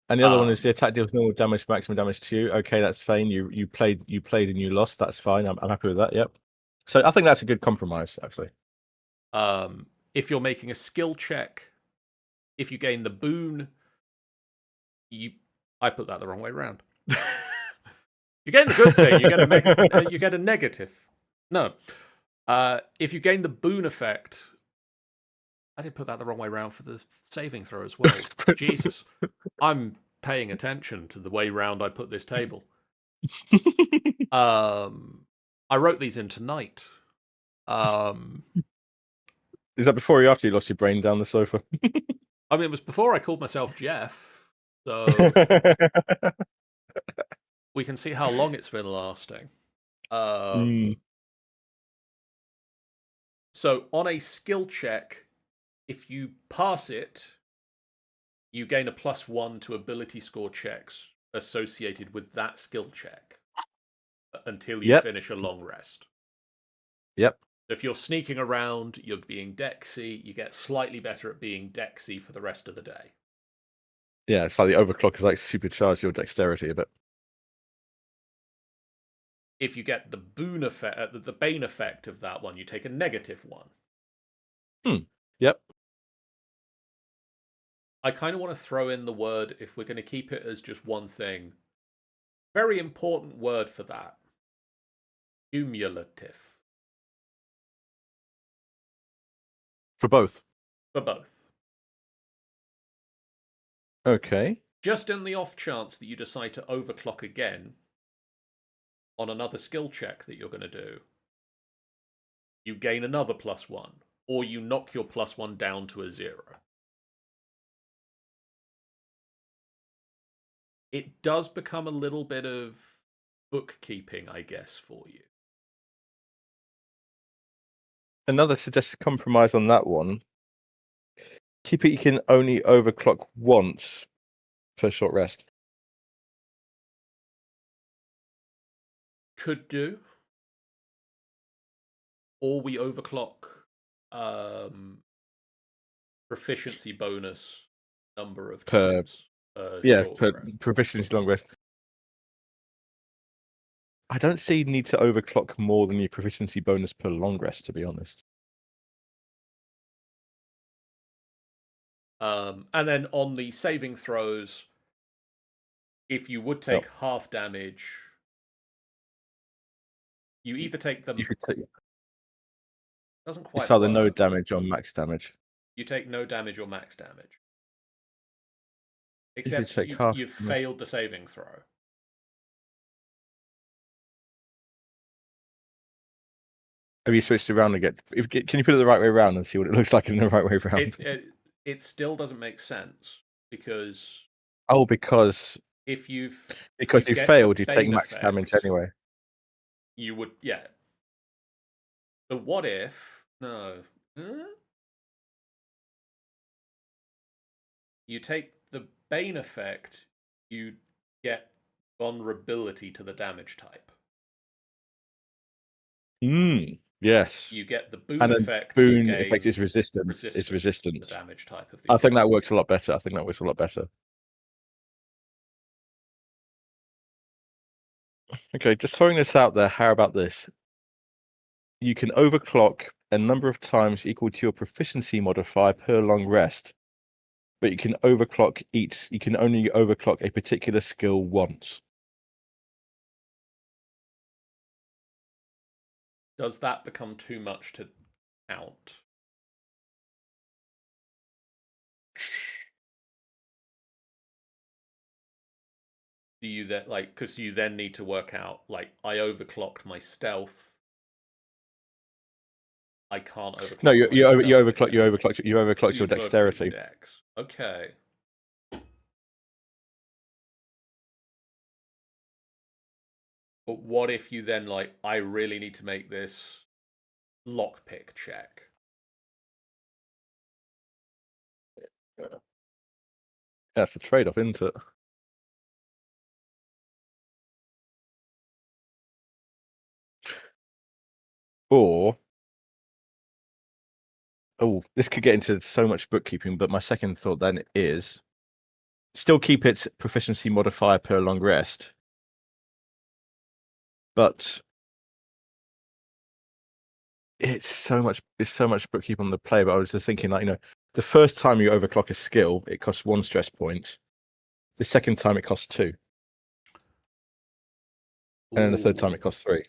And the other one is the attack deals normal damage, maximum damage to you. Okay, that's fine. You played and you lost. That's fine. I'm happy with that. Yep. So I think that's a good compromise, actually. If you're making a skill check, if you gain the boon, I put that the wrong way around. You gain the good thing, you get a negative. No. If you gain the boon effect, I did put that the wrong way around for the saving throw as well. Jesus. I'm paying attention to the way round I put this table. I wrote these in tonight. Is that before or after you lost your brain down the sofa? I mean, it was before I called myself Geoff, so we can see how long it's been lasting. So on a skill check, if you pass it, you gain a +1 to ability score checks associated with that skill check until you finish a long rest. Yep. If you're sneaking around, you're being Dexy, you get slightly better at being Dexy for the rest of the day. Yeah, it's like the overclock is like supercharge your dexterity a bit. If you get the boon effect, the bane effect of that one, you take a -1. Yep. I kind of want to throw in the word, if we're going to keep it as just one thing, very important word for that. Cumulative. For both. For both. Okay. Just in the off chance that you decide to overclock again on another skill check that you're going to do, you gain another +1, or you knock your +1 down to a 0. It does become a little bit of bookkeeping, I guess, for you. Another suggested compromise on that one. Keep it, you can only overclock once per short rest. Could do. Or we overclock proficiency bonus number of times. Proficiency long rest. I don't see need to overclock more than your proficiency bonus per long rest, to be honest. And then on the saving throws, if you would take half damage, you either take them. Doesn't quite. It's either no damage or max damage. You take no damage or max damage. Except you've failed the saving throw. Have you switched around again? Can you put it the right way around and see what it looks like in the right way around? It still doesn't make sense because. If you failed, you take max damage anyway. You would, yeah. So what if you take the bane effect, you get vulnerability to the damage type. Yes. You get the boon and effect. Boon effect is resistance. It's resistance. The damage type of the. I think that works a lot better. Okay, just throwing this out there. How about this? You can overclock a number of times equal to your proficiency modifier per long rest, but you can only overclock a particular skill once. Does that become too much to count? Do you then because you then need to work out I overclocked my stealth. I can't overclock. No, you overclocked your dexterity. Dex. Okay. But what if you then I really need to make this lockpick check? That's the trade-off, isn't it? Or, this could get into so much bookkeeping, but my second thought then is still keep its proficiency modifier per long rest, but it's so much bookkeeping on the play. But I was just thinking, like, the first time you overclock a skill, it costs 1 stress point. The second time it costs 2, and then the third time it costs 3.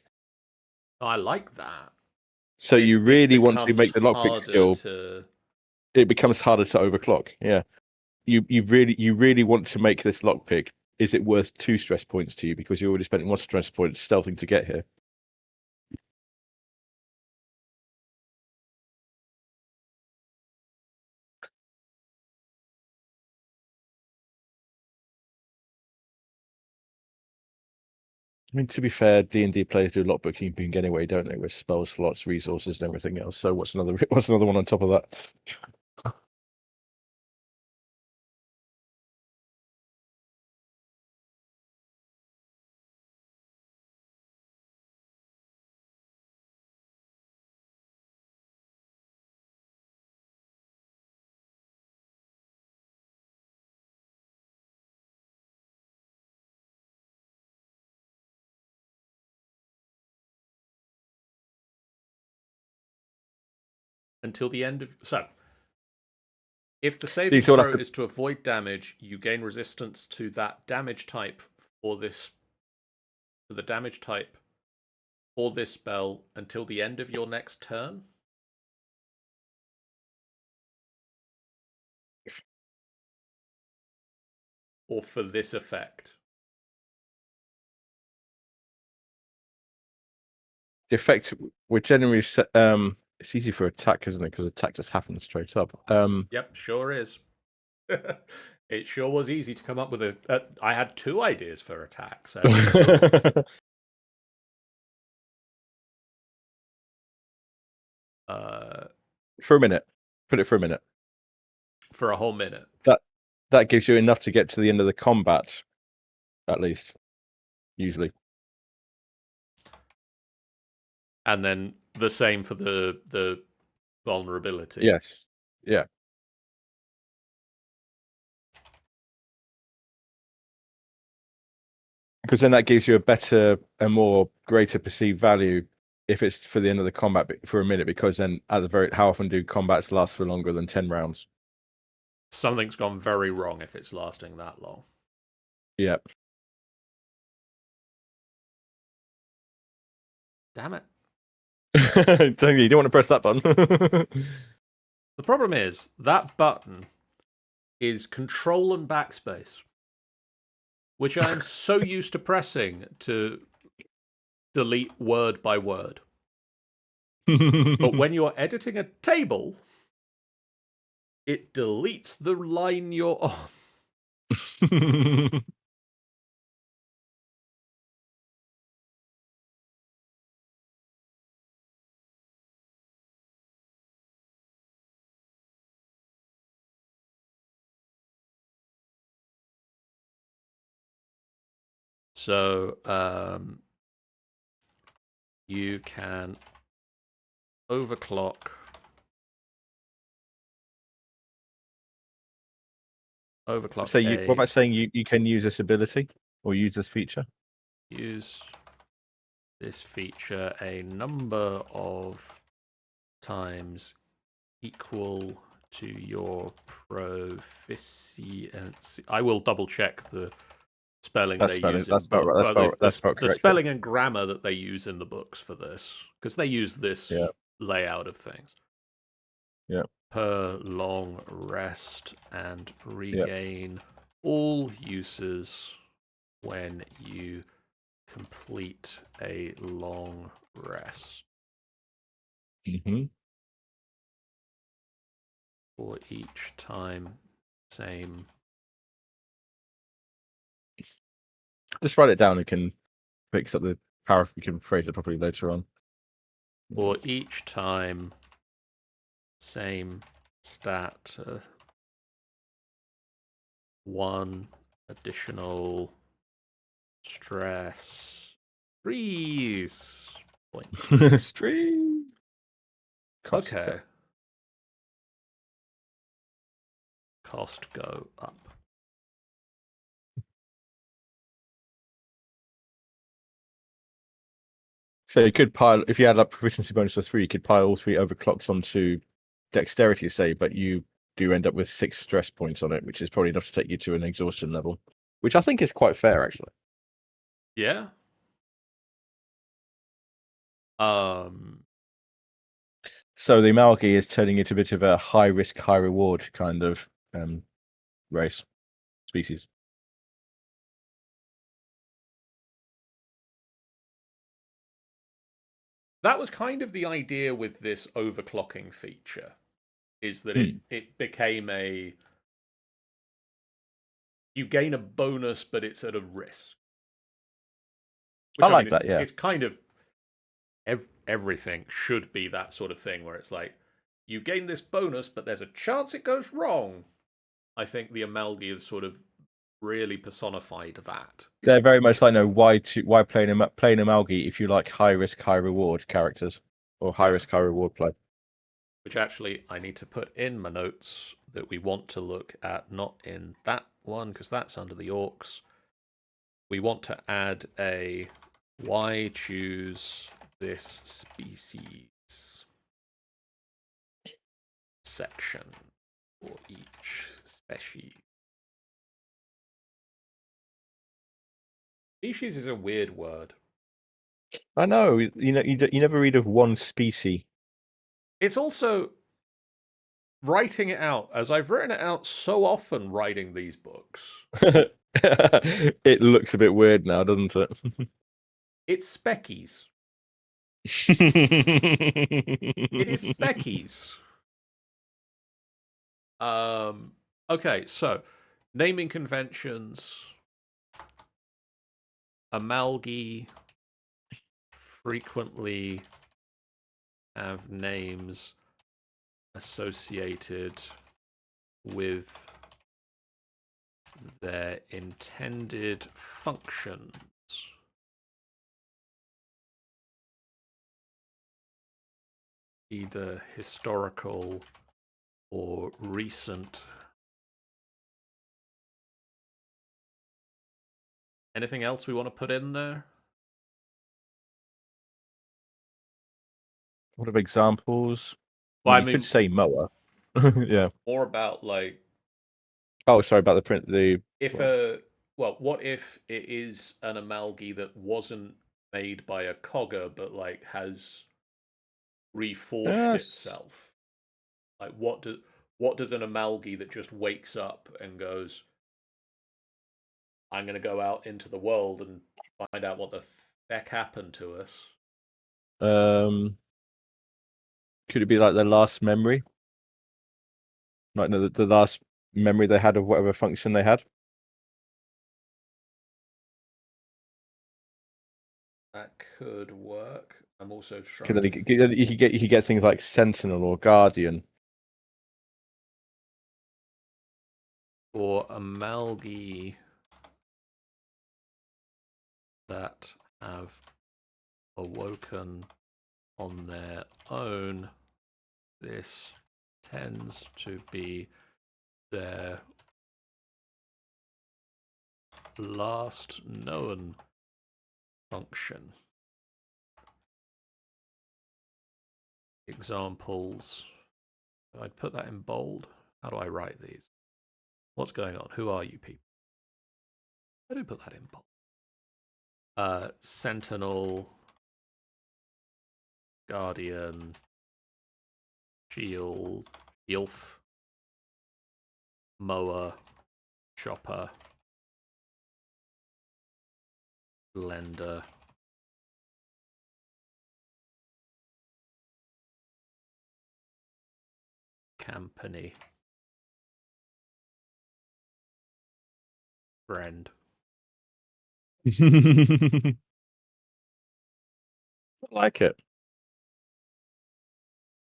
I like that. So you really want to make the lockpick skill. It becomes harder to overclock. Yeah, you really want to make this lockpick. Is it worth 2 stress points to you because you already spent 1 stress point stealthing to get here? I mean, to be fair, D&D players do a lot of bookkeeping anyway, don't they? With spell slots, resources, and everything else. So what's another one on top of that? Until the end of if the saving throw is to avoid damage, you gain resistance to that damage type for this spell until the end of your next turn. Or for this effect. The effect we're generally it's easy for attack, isn't it? Because attack just happens straight up. Yep, sure is. It sure was easy to come up with I had 2 ideas for attack, so for a minute. Put it for a minute. For a whole minute. That gives you enough to get to the end of the combat, at least. Usually. And then the same for the vulnerability. Yes. Yeah. Because then that gives you a more greater perceived value if it's for the end of the combat for a minute, because then how often do combats last for longer than 10 rounds? Something's gone very wrong if it's lasting that long. Yep. Damn it. You don't want to press that button. The problem is that button is Control and Backspace, which I am so used to pressing to delete word by word. But when you're editing a table, it deletes the line you're on. So you can overclock So what about saying you can use this ability or use this feature? Use this feature a number of times equal to your proficiency. I will double check the spelling they use. That's about right. The spelling and grammar that they use in the books for this, because they use this layout of things. Yeah. Per long rest and regain all uses when you complete a long rest. Mm-hmm. For each time, same. Just write it down. You can fix up the power. You can phrase it properly later on. For each time, same stat. 1 additional stress. Freeze point. Stream. Okay. Cost go up. So you could pile, if you had like proficiency bonus of 3, you could pile all 3 overclocks onto dexterity, say, but you do end up with 6 stress points on it, which is probably enough to take you to an exhaustion level, which I think is quite fair, actually. Yeah. So the Amalgi is turning into a bit of a high risk, high reward kind of race species. That was kind of the idea with this overclocking feature, is that it became you gain a bonus, but it's at a risk. Which, I like that, yeah. It's kind of everything should be that sort of thing where it's like, you gain this bonus, but there's a chance it goes wrong. I think the Amalgi have sort of really personified that. They're very much like, why play an Amalgi if you like high risk, high reward characters or high risk, high reward play. Which actually I need to put in my notes that we want to look at, not in that one because that's under the orcs. We want to add a why choose this species section for each species. Species is a weird word. I know, you never read of one species. It's also writing it out, as I've written it out so often writing these books. It looks a bit weird now, doesn't it? It's speckies. It is speckies. Okay, so naming conventions. Amalgi frequently have names associated with their intended functions. Either historical or recent. Anything else we want to put in there? What are examples? Well, you could say mower. Yeah. More about like. Oh, sorry about the print. What if it is an Amalgi that wasn't made by a cogger, but like has reforged itself? Like, what does an Amalgi that just wakes up and goes, I'm going to go out into the world and find out what the heck happened to us? Could it be like their last memory? Like the last memory they had of whatever function they had? That could work. I'm also trying. Because you could get things like Sentinel or Guardian. Or Amalgi that have awoken on their own. This tends to be their last known function. Examples. I'd put that in bold. How do I write these? What's going on? Who are you people? I do put that in bold. Sentinel, Guardian, Shield, Geoff, Mower, Chopper, Blender, Company, Friend. I like it.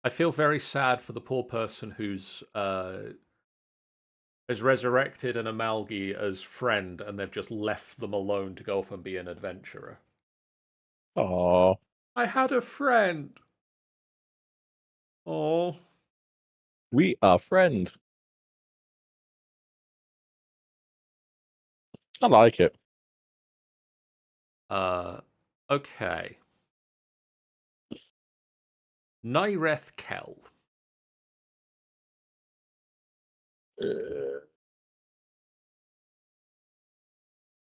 I feel very sad for the poor person who's has resurrected an Amalgi as friend, and they've just left them alone to go off and be an adventurer. Oh, I had a friend. Oh, we are friend. I like it. Okay. Nyreth Kell.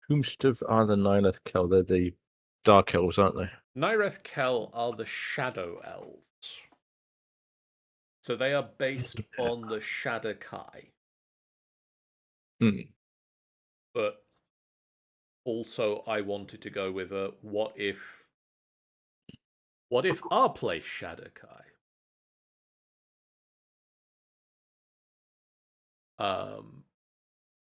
Whomst are the Nineth Kell? They're the Dark Elves, aren't they? Nyreth Kell are the Shadow Elves. So they are based on the Shadowkai. But also I wanted to go with a what if our place Shadowkai?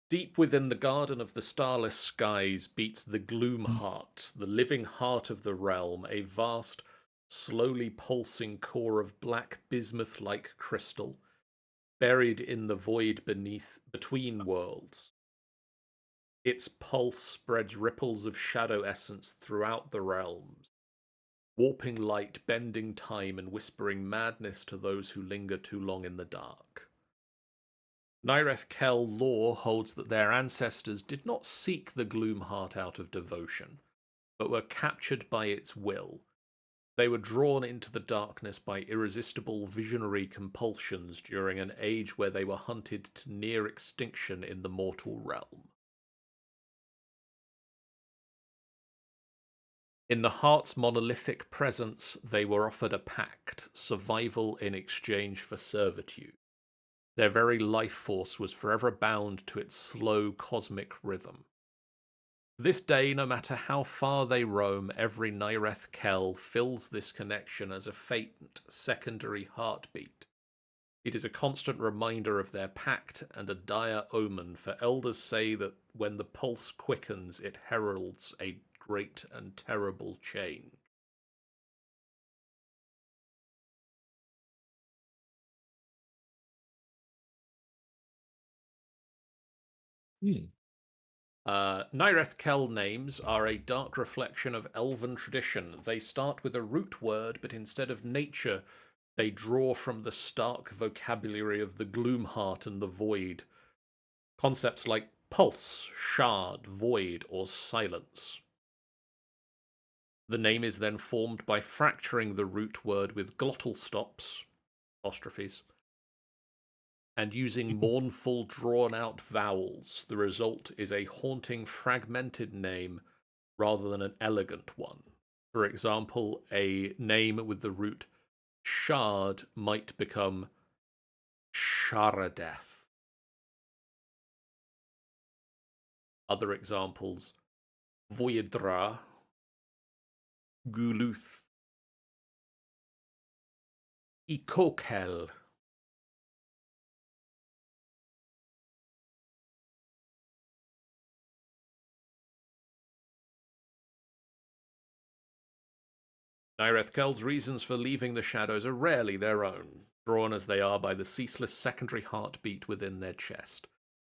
Deep within the garden of the starless skies beats the gloom heart, the living heart of the realm, a vast, slowly pulsing core of black bismuth-like crystal, buried in the void between worlds. Its pulse spreads ripples of shadow essence throughout the realms, warping light, bending time, and whispering madness to those who linger too long in the dark. Nyreth Kell lore holds that their ancestors did not seek the gloom heart out of devotion, but were captured by its will. They were drawn into the darkness by irresistible visionary compulsions during an age where they were hunted to near extinction in the mortal realm. In the heart's monolithic presence, they were offered a pact, survival in exchange for servitude. Their very life force was forever bound to its slow cosmic rhythm. This day, no matter how far they roam, every Nyreth Kell fills this connection as a faint secondary heartbeat. It is a constant reminder of their pact and a dire omen, for elders say that when the pulse quickens, it heralds a great and terrible change. Nyreth Kell names are a dark reflection of elven tradition. They start with a root word, but instead of nature, they draw from the stark vocabulary of the gloom heart and the void. Concepts like pulse, shard, void, or silence. The name is then formed by fracturing the root word with glottal stops, apostrophes, and using mournful, drawn-out vowels. The result is a haunting, fragmented name rather than an elegant one. For example, a name with the root shard might become Sharadeth. Other examples: Voyadra, Guluth, Ikokel. Nyreth Kell's reasons for leaving the shadows are rarely their own, drawn as they are by the ceaseless secondary heartbeat within their chest.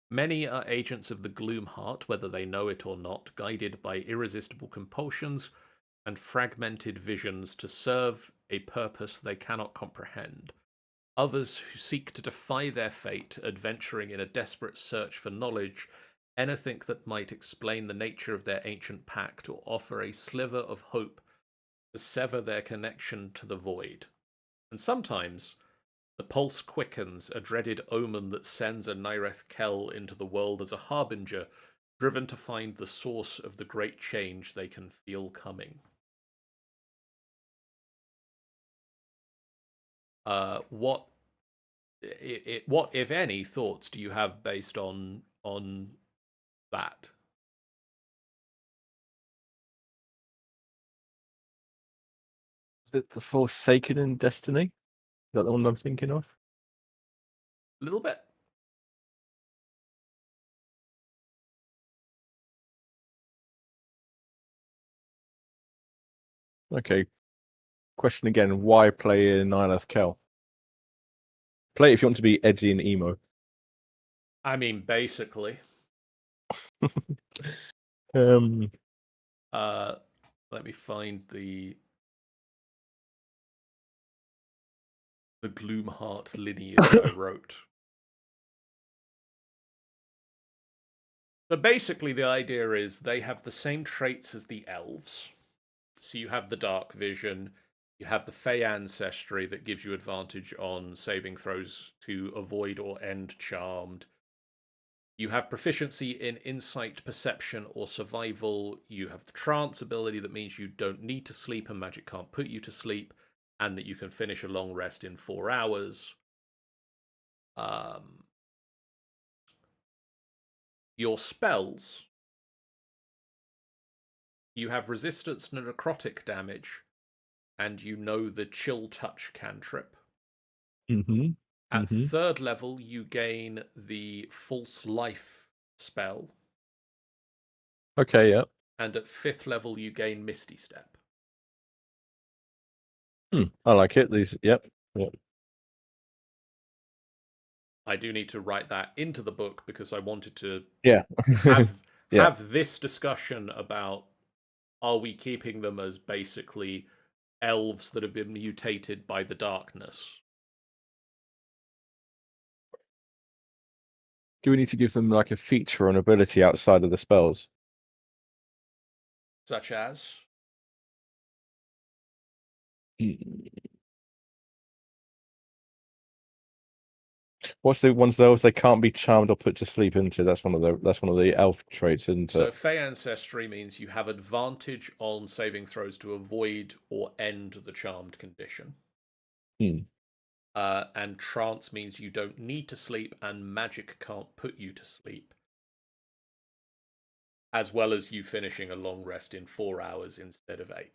Many are agents of the gloom heart, whether they know it or not, guided by irresistible compulsions and fragmented visions to serve a purpose they cannot comprehend. Others who seek to defy their fate, adventuring in a desperate search for knowledge, anything that might explain the nature of their ancient pact or offer a sliver of hope to sever their connection to the void. And sometimes the pulse quickens, a dreaded omen that sends a Nyreth Kell into the world as a harbinger, driven to find the source of the great change they can feel coming. What, if any, thoughts do you have based on that? The Forsaken in Destiny? Is that the one I'm thinking of? A little bit. Okay. Question again: why play in Nineth Kell? Play it if you want to be edgy and emo. I mean, basically. Let me find the Gloomheart lineage I wrote. But basically, the idea is they have the same traits as the elves. So you have the dark vision, You have the Fey ancestry that gives you advantage on saving throws to avoid or end charmed. You have proficiency in insight, perception, or survival. You have the trance ability that means you don't need to sleep and magic can't put you to sleep, and that you can finish a long rest in 4 hours. Your spells. You have resistance to necrotic damage, and you know the chill touch cantrip. Mm-hmm. At 3rd level, you gain the false life spell. Okay, yeah. And at 5th level, you gain Misty Step. I like it. These, yep. I do need to write that into the book because I wanted to have have this discussion about, are we keeping them as basically elves that have been mutated by the darkness? Do we need to give them like a feature or an ability outside of the spells? Such as? What's the ones those they can't be charmed or put to sleep into? That's one of the elf traits, isn't So it? Fey ancestry means you have advantage on saving throws to avoid or end the charmed condition. And trance means you don't need to sleep and magic can't put you to sleep. As well as you finishing a long rest in 4 hours instead of 8.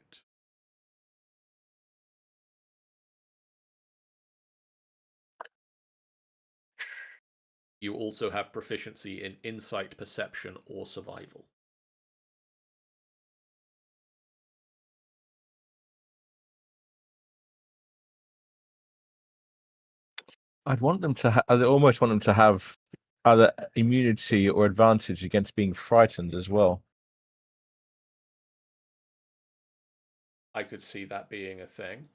You also have proficiency in insight, perception, or survival. I'd almost want them to have either immunity or advantage against being frightened as well. I could see that being a thing.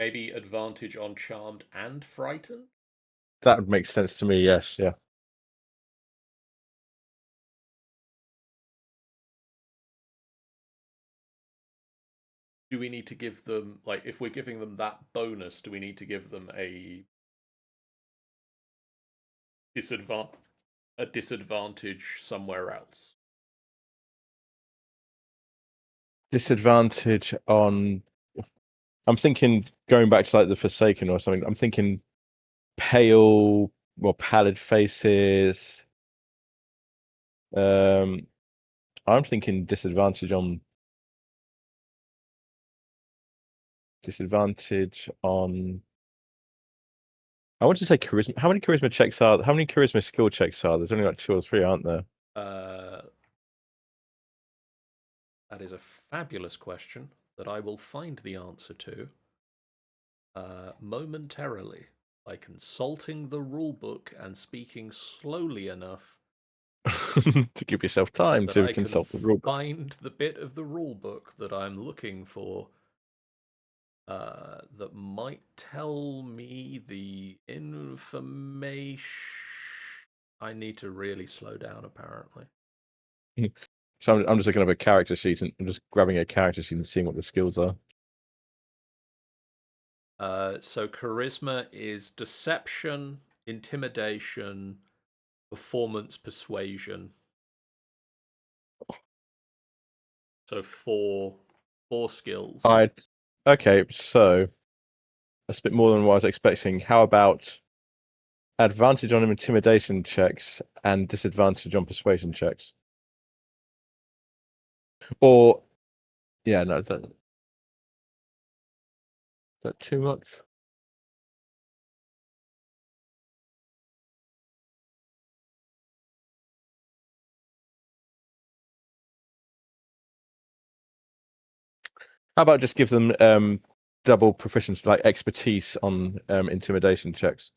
Maybe advantage on charmed and frightened? That would make sense to me, yes, yeah. Do we need to give them, like, if we're giving them that bonus, do we need to give them a disadvantage somewhere else? Disadvantage on... I'm thinking going back to like the Forsaken or something. I'm thinking pale or pallid faces. I'm thinking disadvantage on I want to say charisma. How many charisma skill checks are there? There's only like 2 or 3, aren't there? That is a fabulous question that I will find the answer to momentarily by consulting the rulebook and speaking slowly enough to give yourself time to consult the rulebook. Find the bit of the rulebook that I'm looking for that might tell me the information. I need to really slow down, apparently. So I'm just looking at a character sheet and I'm just grabbing a character sheet and seeing what the skills are. So charisma is deception, intimidation, performance, persuasion. So four skills. Okay, so that's a bit more than what I was expecting. How about advantage on intimidation checks and disadvantage on persuasion checks? Or no, is that too much? How about just give them double proficiency, like expertise on intimidation checks?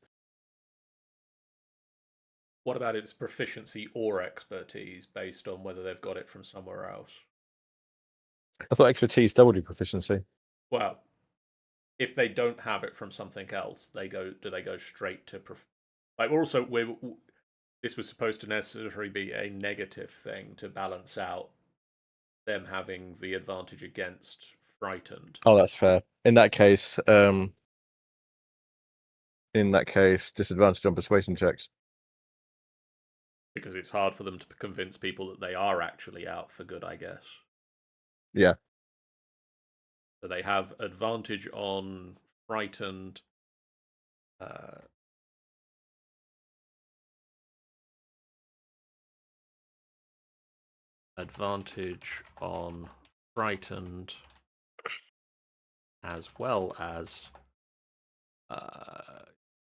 What about its proficiency or expertise based on whether they've got it from somewhere else? I thought expertise doubled your proficiency. Well, if they don't have it from something else, do they go straight to like? this was supposed to necessarily be a negative thing to balance out them having the advantage against frightened. Oh, that's fair. In that case, disadvantage on persuasion checks. Because it's hard for them to convince people that they are actually out for good, I guess. Yeah. So they have advantage on frightened. Advantage on frightened, as well as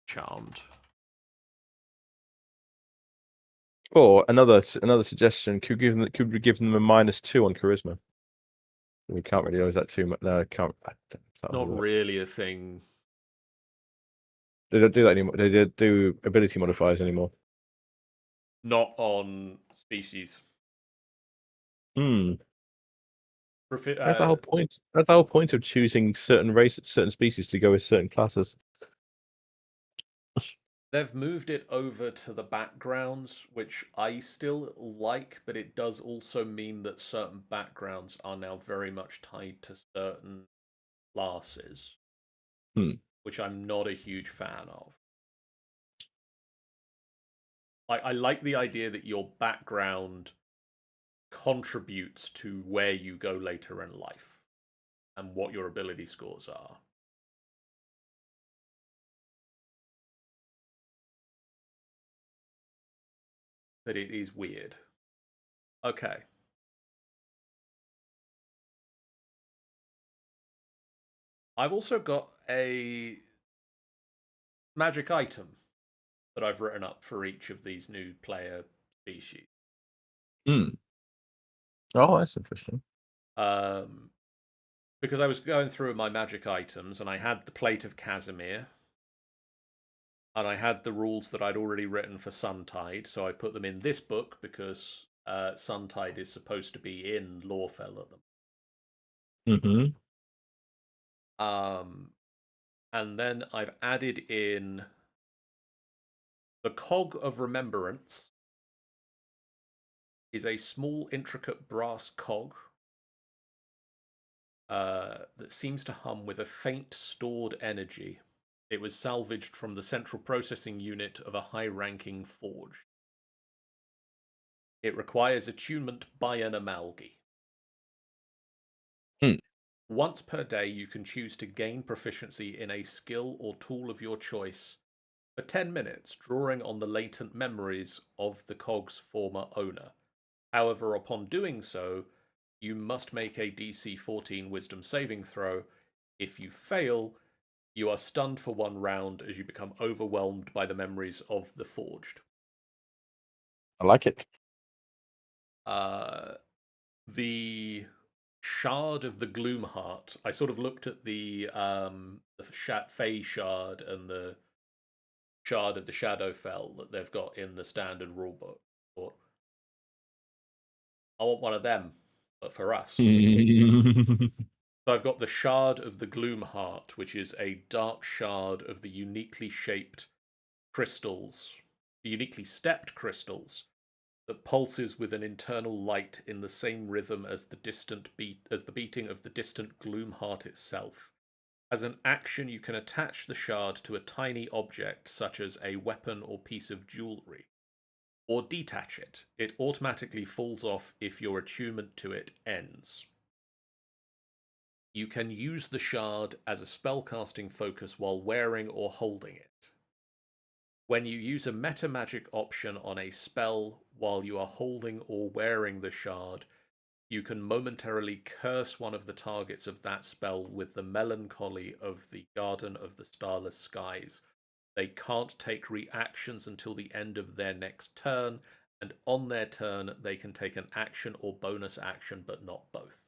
charmed. Or another suggestion: could we give them a -2 on charisma? We can't really use that too much. No, I can't. Not really a thing. They don't do that anymore. They don't do ability modifiers anymore. Not on species. That's the whole point. That's the whole point of choosing certain species to go with certain classes. They've moved it over to the backgrounds, which I still like, but it does also mean that certain backgrounds are now very much tied to certain classes, which I'm not a huge fan of. I like the idea that your background contributes to where you go later in life and what your ability scores are. But it is weird. Okay. I've also got a magic item that I've written up for each of these new player species. Oh, that's interesting. Because I was going through my magic items and I had the Plate of Casimir, and I had the rules that I'd already written for Suntide, so I put them in this book because Suntide is supposed to be in Lawfell at them. And then I've added in the Cog of Remembrance is a small, intricate brass cog that seems to hum with a faint stored energy. It was salvaged from the central processing unit of a high-ranking forge. It requires attunement by an Amalgi. Once per day, you can choose to gain proficiency in a skill or tool of your choice for 10 minutes, drawing on the latent memories of the cog's former owner. However, upon doing so, you must make a DC 14 Wisdom saving throw. If you fail, you are stunned for 1 round as you become overwhelmed by the memories of the Forged. I like it. The Shard of the Gloomheart. I sort of looked at the Fey Shard and the Shard of the Shadowfell that they've got in the standard rulebook. Thought, I want one of them, but for us. So I've got the Shard of the Gloomheart, which is a dark shard of the uniquely shaped crystals, the uniquely stepped crystals, that pulses with an internal light in the same rhythm as the beating of the distant Gloomheart itself. As an action, you can attach the shard to a tiny object, such as a weapon or piece of jewelry, or detach it. It automatically falls off if your attunement to it ends. You can use the shard as a spellcasting focus while wearing or holding it. When you use a meta magic option on a spell while you are holding or wearing the shard, you can momentarily curse one of the targets of that spell with the melancholy of the Garden of the Starless Skies. They can't take reactions until the end of their next turn, and on their turn, they can take an action or bonus action, but not both.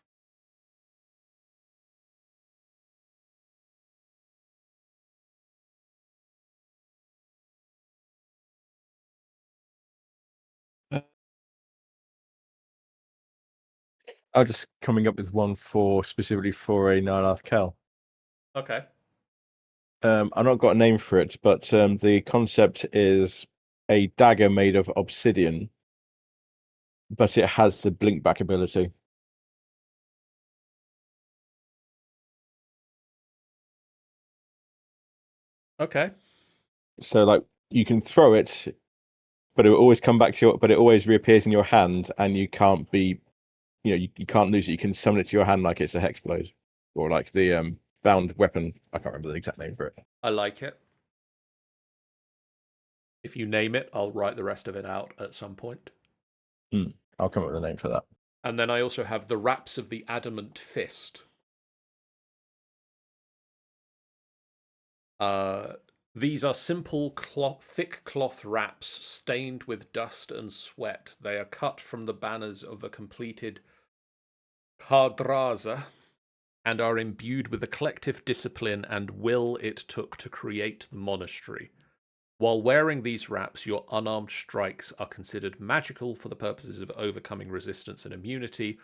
I'm just coming up with one specifically for a Narath Kel. Okay. I've not got a name for it, but the concept is a dagger made of obsidian, but it has the blink back ability. Okay. So like you can throw it, but it will always come back to but it always reappears in your hand, and you can't be, you can't lose it. You can summon it to your hand like it's a hexblade, or like the bound weapon. I can't remember the exact name for it. I like it. If you name it, I'll write the rest of it out at some point. I'll come up with a name for that. And then I also have the Wraps of the Adamant Fist. These are simple thick cloth wraps stained with dust and sweat. They are cut from the banners of a completed Kardraza and are imbued with the collective discipline and will it took to create the monastery. While wearing these wraps, your unarmed strikes are considered magical for the purposes of overcoming resistance and immunity.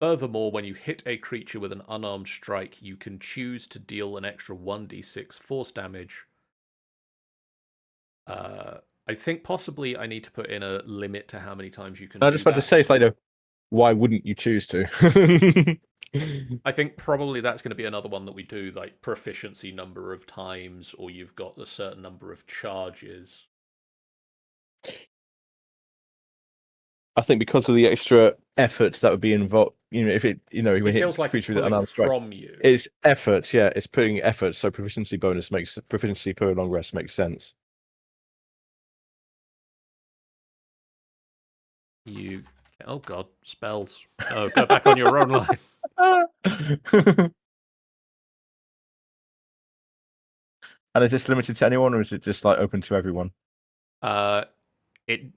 Furthermore, when you hit a creature with an unarmed strike, you can choose to deal an extra 1d6 force damage. I think possibly I need to put in a limit to how many times you can. I was just about to say, it's like, why wouldn't you choose to? I think probably that's going to be another one that we do, like proficiency number of times, or you've got a certain number of charges. I think because of the extra effort that would be involved, if it, It feels like it's pulling from you. It's effort, yeah, it's putting effort. So proficiency per long rest makes sense. Oh god, spells. Oh, go back on your own line. And is this limited to anyone, or is it just like open to everyone? It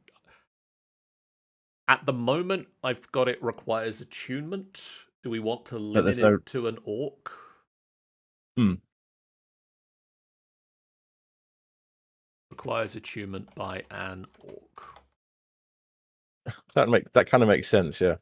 at the moment I've got it requires attunement. Do we want to limit it to an orc? Requires attunement by an orc. That kind of makes sense, yeah.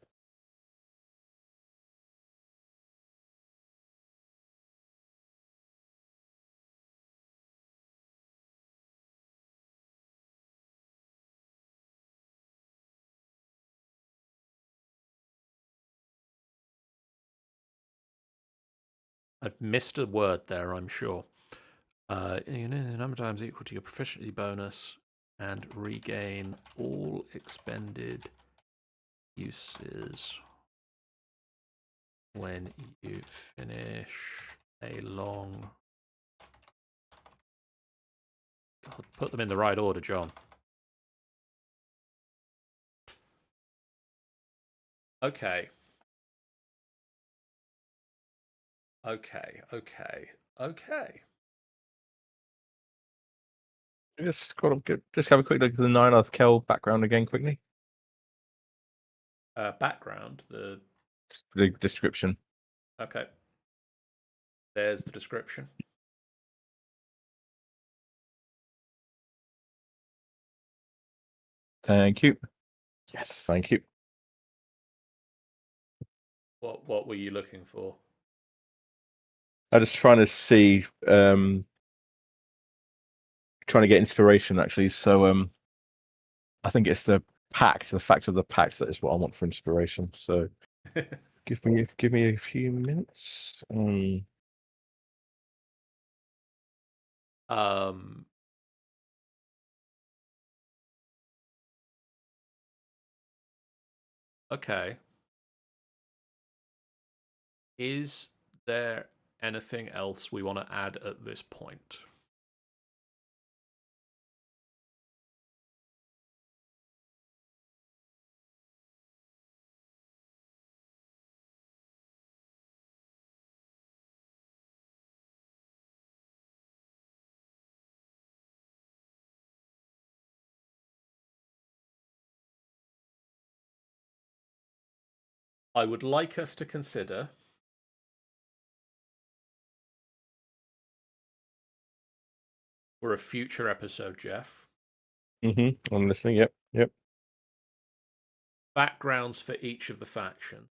I've missed a word there, I'm sure. The number of times equal to your proficiency bonus and regain all expended uses when you finish a long. God, put them in the right order, John. Okay. Just have a quick look at the 9 of Kel background again, quickly. Background, the description. Okay. There's the description. Thank you. Yes, thank you. What were you looking for? I'm just trying to see, trying to get inspiration actually. So I think it's the fact of the pact that is what I want for inspiration. So give me a few minutes. Okay. Is there anything else we want to add at this point? I would like us to consider for a future episode, Geoff. I'm listening. Yep. Backgrounds for each of the factions.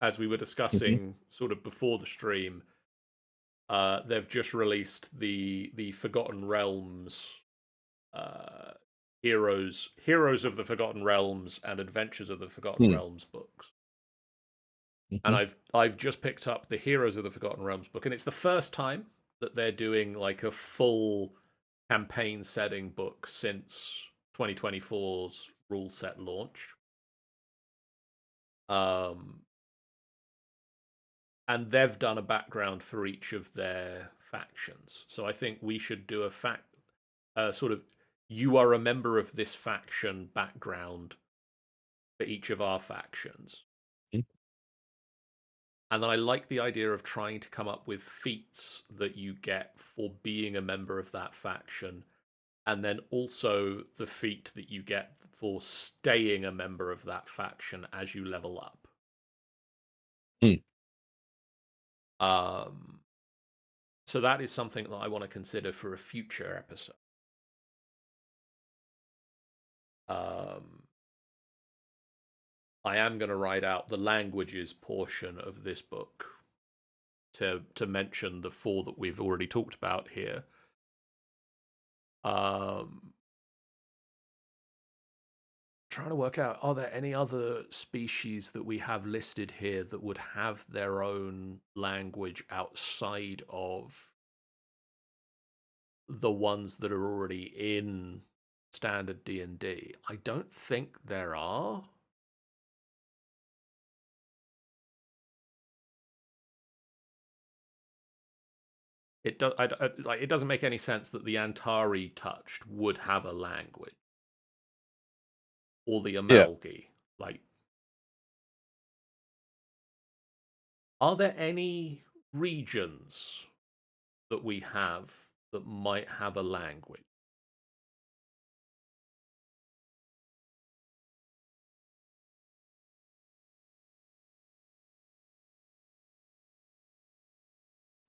As we were discussing sort of before the stream, they've just released the Forgotten Realms Heroes of the Forgotten Realms and Adventures of the Forgotten Hmm. Realms books. Mm-hmm. And I've just picked up the Heroes of the Forgotten Realms book, and it's the first time that they're doing like a full campaign setting book since 2024's rule set launch. And they've done a background for each of their factions. So I think we should do a sort of you are a member of this faction background for each of our factions. Mm-hmm. And then I like the idea of trying to come up with feats that you get for being a member of that faction, and then also the feat that you get for staying a member of that faction as you level up. So that is something that I want to consider for a future episode. I am going to write out the languages portion of this book to mention the 4 that we've already talked about here. Trying to work out, are there any other species that we have listed here that would have their own language outside of the ones that are already in standard D&D? I don't think there are. It doesn't make any sense that the Antari touched would have a language, or the Amalgi. Like, are there any regions that we have that might have a language?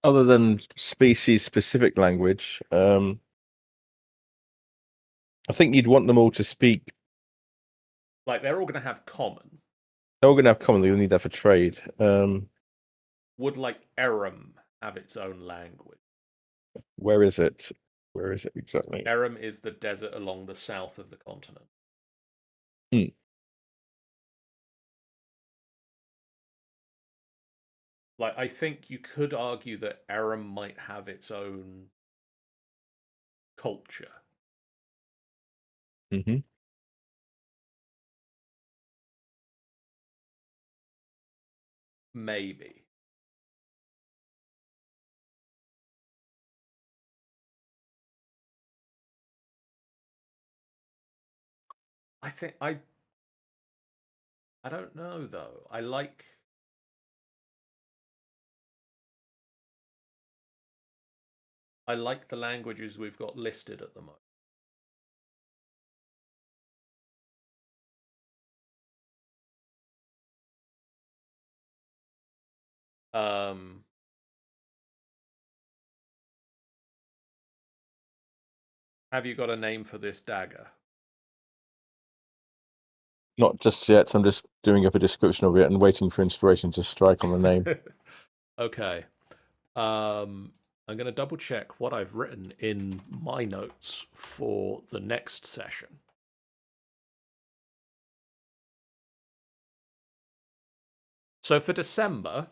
Other than species-specific language, I think you'd want them all to speak. Like, they're all going to have common. They're all going to have common. You'll need that for trade. Would, like, Erim have its own language? Where is it? Where is it exactly? Erim is the desert along the south of the continent. Like, I think you could argue that Erim might have its own culture. Mm-hmm. Maybe. I don't know though. I like the languages we've got listed at the moment. Have you got a name for this dagger? Not just yet. I'm just doing up a description of it and waiting for inspiration to strike on the name. Okay. I'm going to double check what I've written in my notes for the next session. So for December,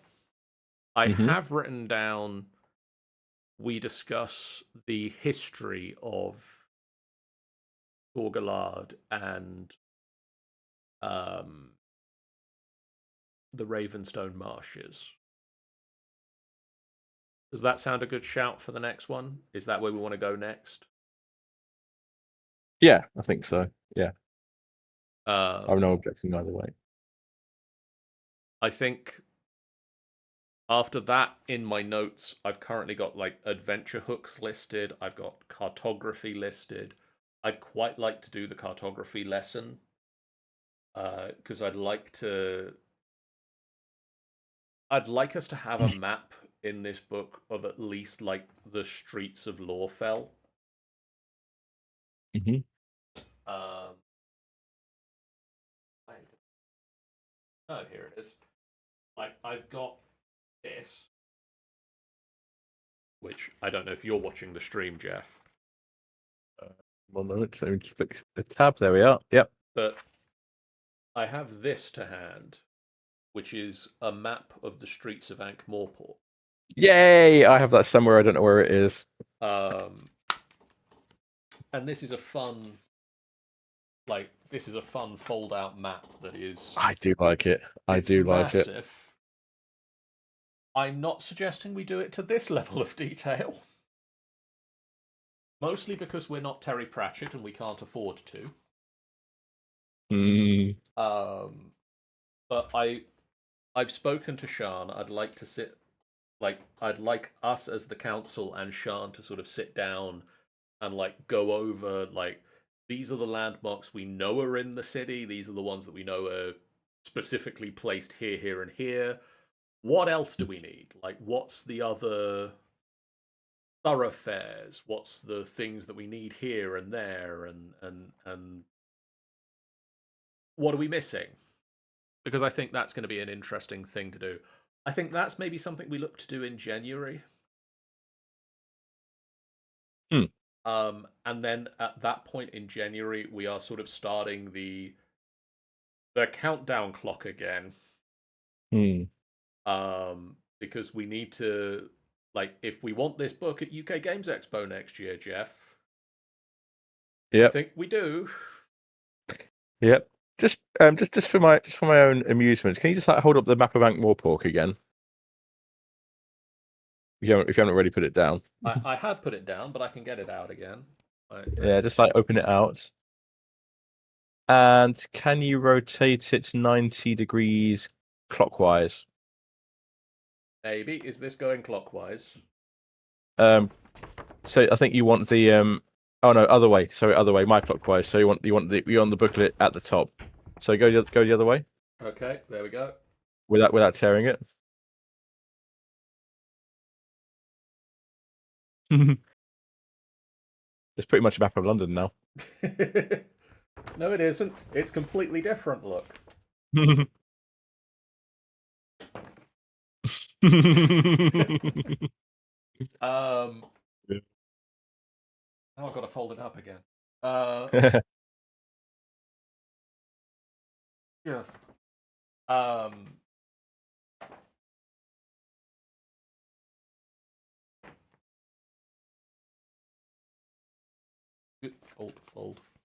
I have written down, we discuss the history of Taur-Galade and the Ravenstone Marshes. Does that sound a good shout for the next one? Is that where we want to go next? Yeah, I think so. Yeah. I have no Um, objection either way. I think after that, in my notes, I've currently got like adventure hooks listed. I've got cartography listed. I'd quite like to do the cartography lesson because I'd like us to have a map in this book of at least like the streets of Lawfell. Mm-hmm. Oh, here it is. I've got this, which I don't know if you're watching the stream, Geoff. 1 moment. So just click the tab. There we are. Yep. But I have this to hand, which is a map of the streets of Ankh-Morpork. Yay! I have that somewhere. I don't know where it is. And this is a fun, fold-out map that is. I do like it. I do like it. Massive. I'm not suggesting we do it to this level of detail. Mostly because we're not Terry Pratchett and we can't afford to. But I've spoken to Sian. I'd like to I'd like us as the council and Sian to sort of sit down and go over these are the landmarks we know are in the city. These are the ones that we know are specifically placed here, here, and here. What else do we need? What's the other thoroughfares? What's the things that we need here and there? And what are we missing? Because I think that's going to be an interesting thing to do. I think that's maybe something we look to do in January. And then at that point in January, we are sort of starting the countdown clock again. Because we need to, if we want this book at UK Games Expo next year, Geoff. Yeah, I think we do. Yep. Just for my own amusement, can you just hold up the map of Ankh-Morpork again? If you haven't already put it down. I had put it down, but I can get it out again. Yeah, just open it out. And can you rotate it 90 degrees clockwise? Maybe. Is this going clockwise? So I think you want the oh no, other way. Sorry, other way. My clockwise. So you want the booklet at the top. So go the other way. Okay, there we go. Without tearing it. It's pretty much a map of London now. No, it isn't. It's completely different. Look. Yeah. Oh, I've got to fold it up again. Yeah.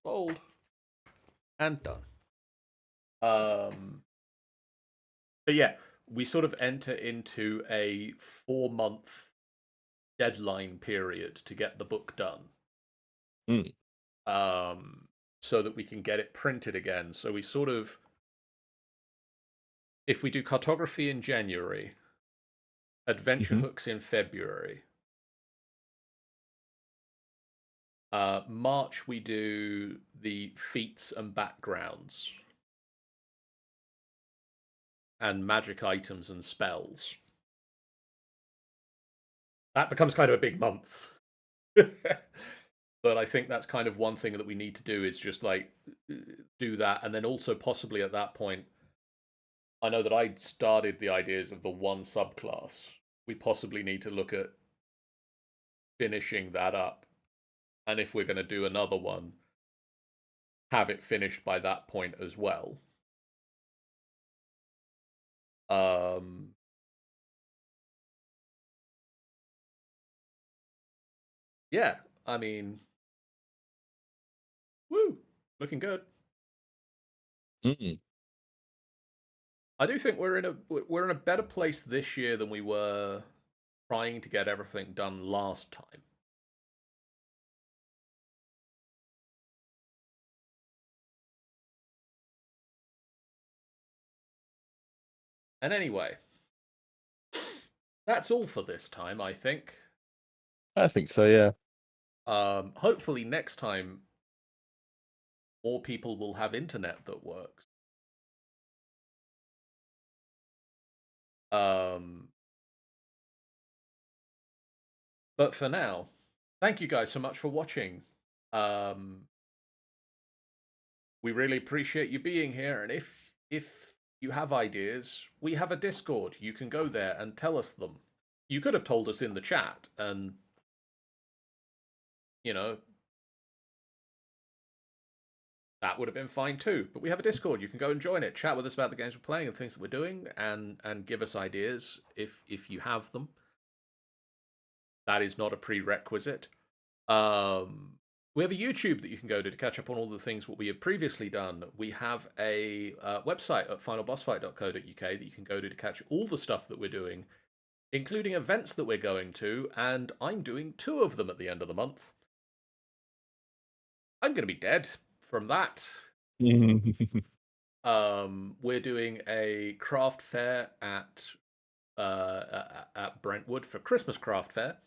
Fold, and done. But yeah, we sort of enter into a 4-month deadline period to get the book done. So that we can get it printed again. So we sort of, if we do cartography in January, adventure hooks in February, March we do the feats and backgrounds and magic items and spells. That becomes kind of a big month. But I think that's kind of one thing that we need to do is just do that. And then also possibly at that point, I know that I'd started the ideas of the one subclass. We possibly need to look at finishing that up. And if we're going to do another one, have it finished by that point as well. Yeah, I mean, woo, looking good. I do think we're in a better place this year than we were trying to get everything done last time. And anyway, that's all for this time, I think. I think so, yeah. Hopefully next time more people will have internet that works. But for now, thank you guys so much for watching. We really appreciate you being here, and if you have ideas, we have a Discord. You can go there and tell us them. You could have told us in the chat, and that would have been fine too. But we have a Discord. You can go and join it, chat with us about the games we're playing and things that we're doing, and give us ideas if you have them. That is not a prerequisite. We have a YouTube that you can go to catch up on all the things what we have previously done. We have a website at finalbossfight.co.uk that you can go to catch all the stuff that we're doing, including events that we're going to, and I'm doing 2 of them at the end of the month. I'm going to be dead from that. We're doing a craft fair at Brentwood for Christmas craft fair.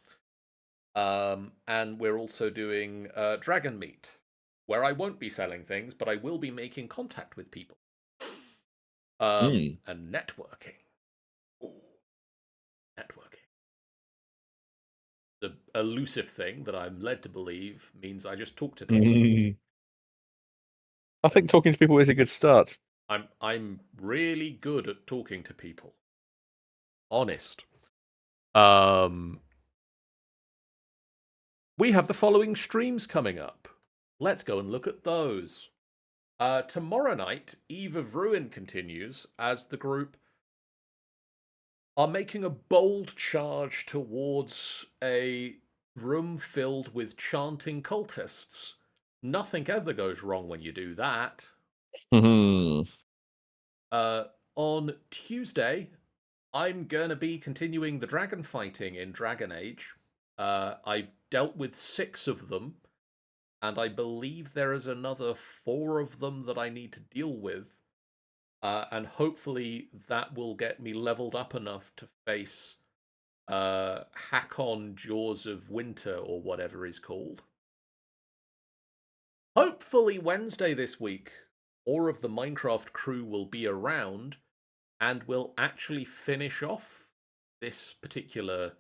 And we're also doing Dragon Meet, where I won't be selling things, but I will be making contact with people. And networking. Ooh, networking. The elusive thing that I'm led to believe means I just talk to people. I think talking to people is a good start. I'm really good at talking to people. Honest. We have the following streams coming up. Let's go and look at those. Tomorrow night, Eve of Ruin continues as the group are making a bold charge towards a room filled with chanting cultists. Nothing ever goes wrong when you do that. On Tuesday, I'm going to be continuing the dragon fighting in Dragon Age. I've dealt with 6 of them, and I believe there is another 4 of them that I need to deal with. And hopefully that will get me leveled up enough to face Hakon Jaws of Winter, or whatever is called. Hopefully Wednesday this week, more of the Minecraft crew will be around, and we'll actually finish off this particular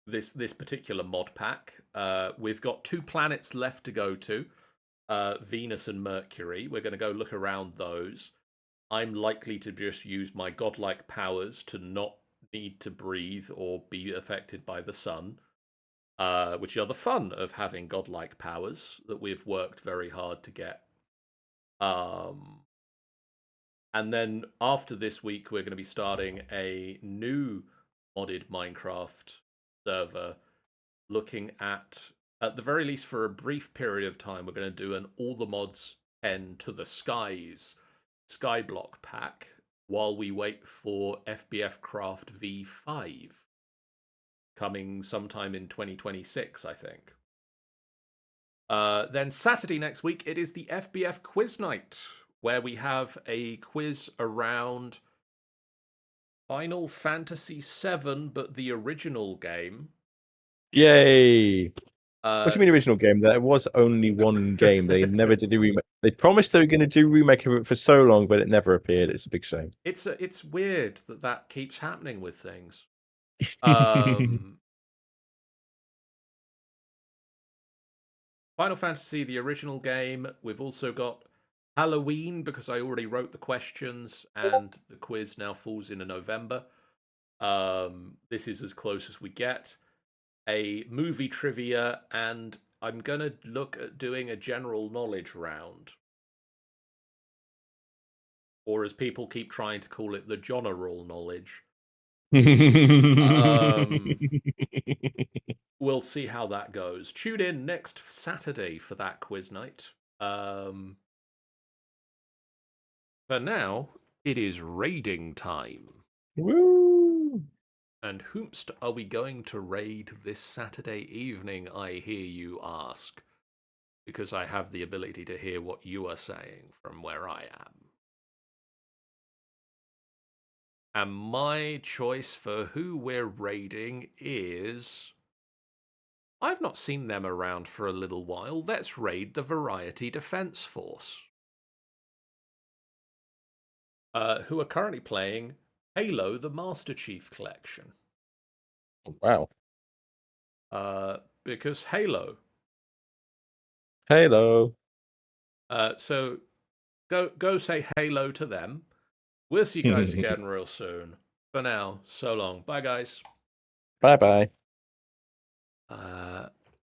this particular mod pack. We've got 2 planets left to go to, Venus and Mercury. We're going to go look around those. I'm likely to just use my godlike powers to not need to breathe or be affected by the sun, which are the fun of having godlike powers that we've worked very hard to get. And then after this week, we're going to be starting a new modded Minecraft server, looking at the very least for a brief period of time, we're going to do an all the mods 10 to the skies skyblock pack while we wait for FBF Craft V5 coming sometime in 2026, I think. Then Saturday next week, it is the FBF quiz night, where we have a quiz around Final Fantasy VII, but the original game. Yay! What do you mean original game? There was only one game. They never did a remake. They promised they were going to do a remake of it for so long, but it never appeared. It's a big shame. It's weird that keeps happening with things. Final Fantasy, the original game. We've also got Halloween, because I already wrote the questions, and the quiz now falls into November. This is as close as we get. A movie trivia, and I'm going to look at doing a general knowledge round. Or as people keep trying to call it, the general knowledge. We'll see how that goes. Tune in next Saturday for that quiz night. For now, it is raiding time. Woo! And whomst are we going to raid this Saturday evening, I hear you ask? Because I have the ability to hear what you are saying from where I am. And my choice for who we're raiding is... I've not seen them around for a little while. Let's raid the Variety Defense Force, who are currently playing Halo the Master Chief Collection. Wow. Because Halo. Halo. So go say Halo to them. We'll see you guys again real soon. For now, so long. Bye, guys. Bye-bye.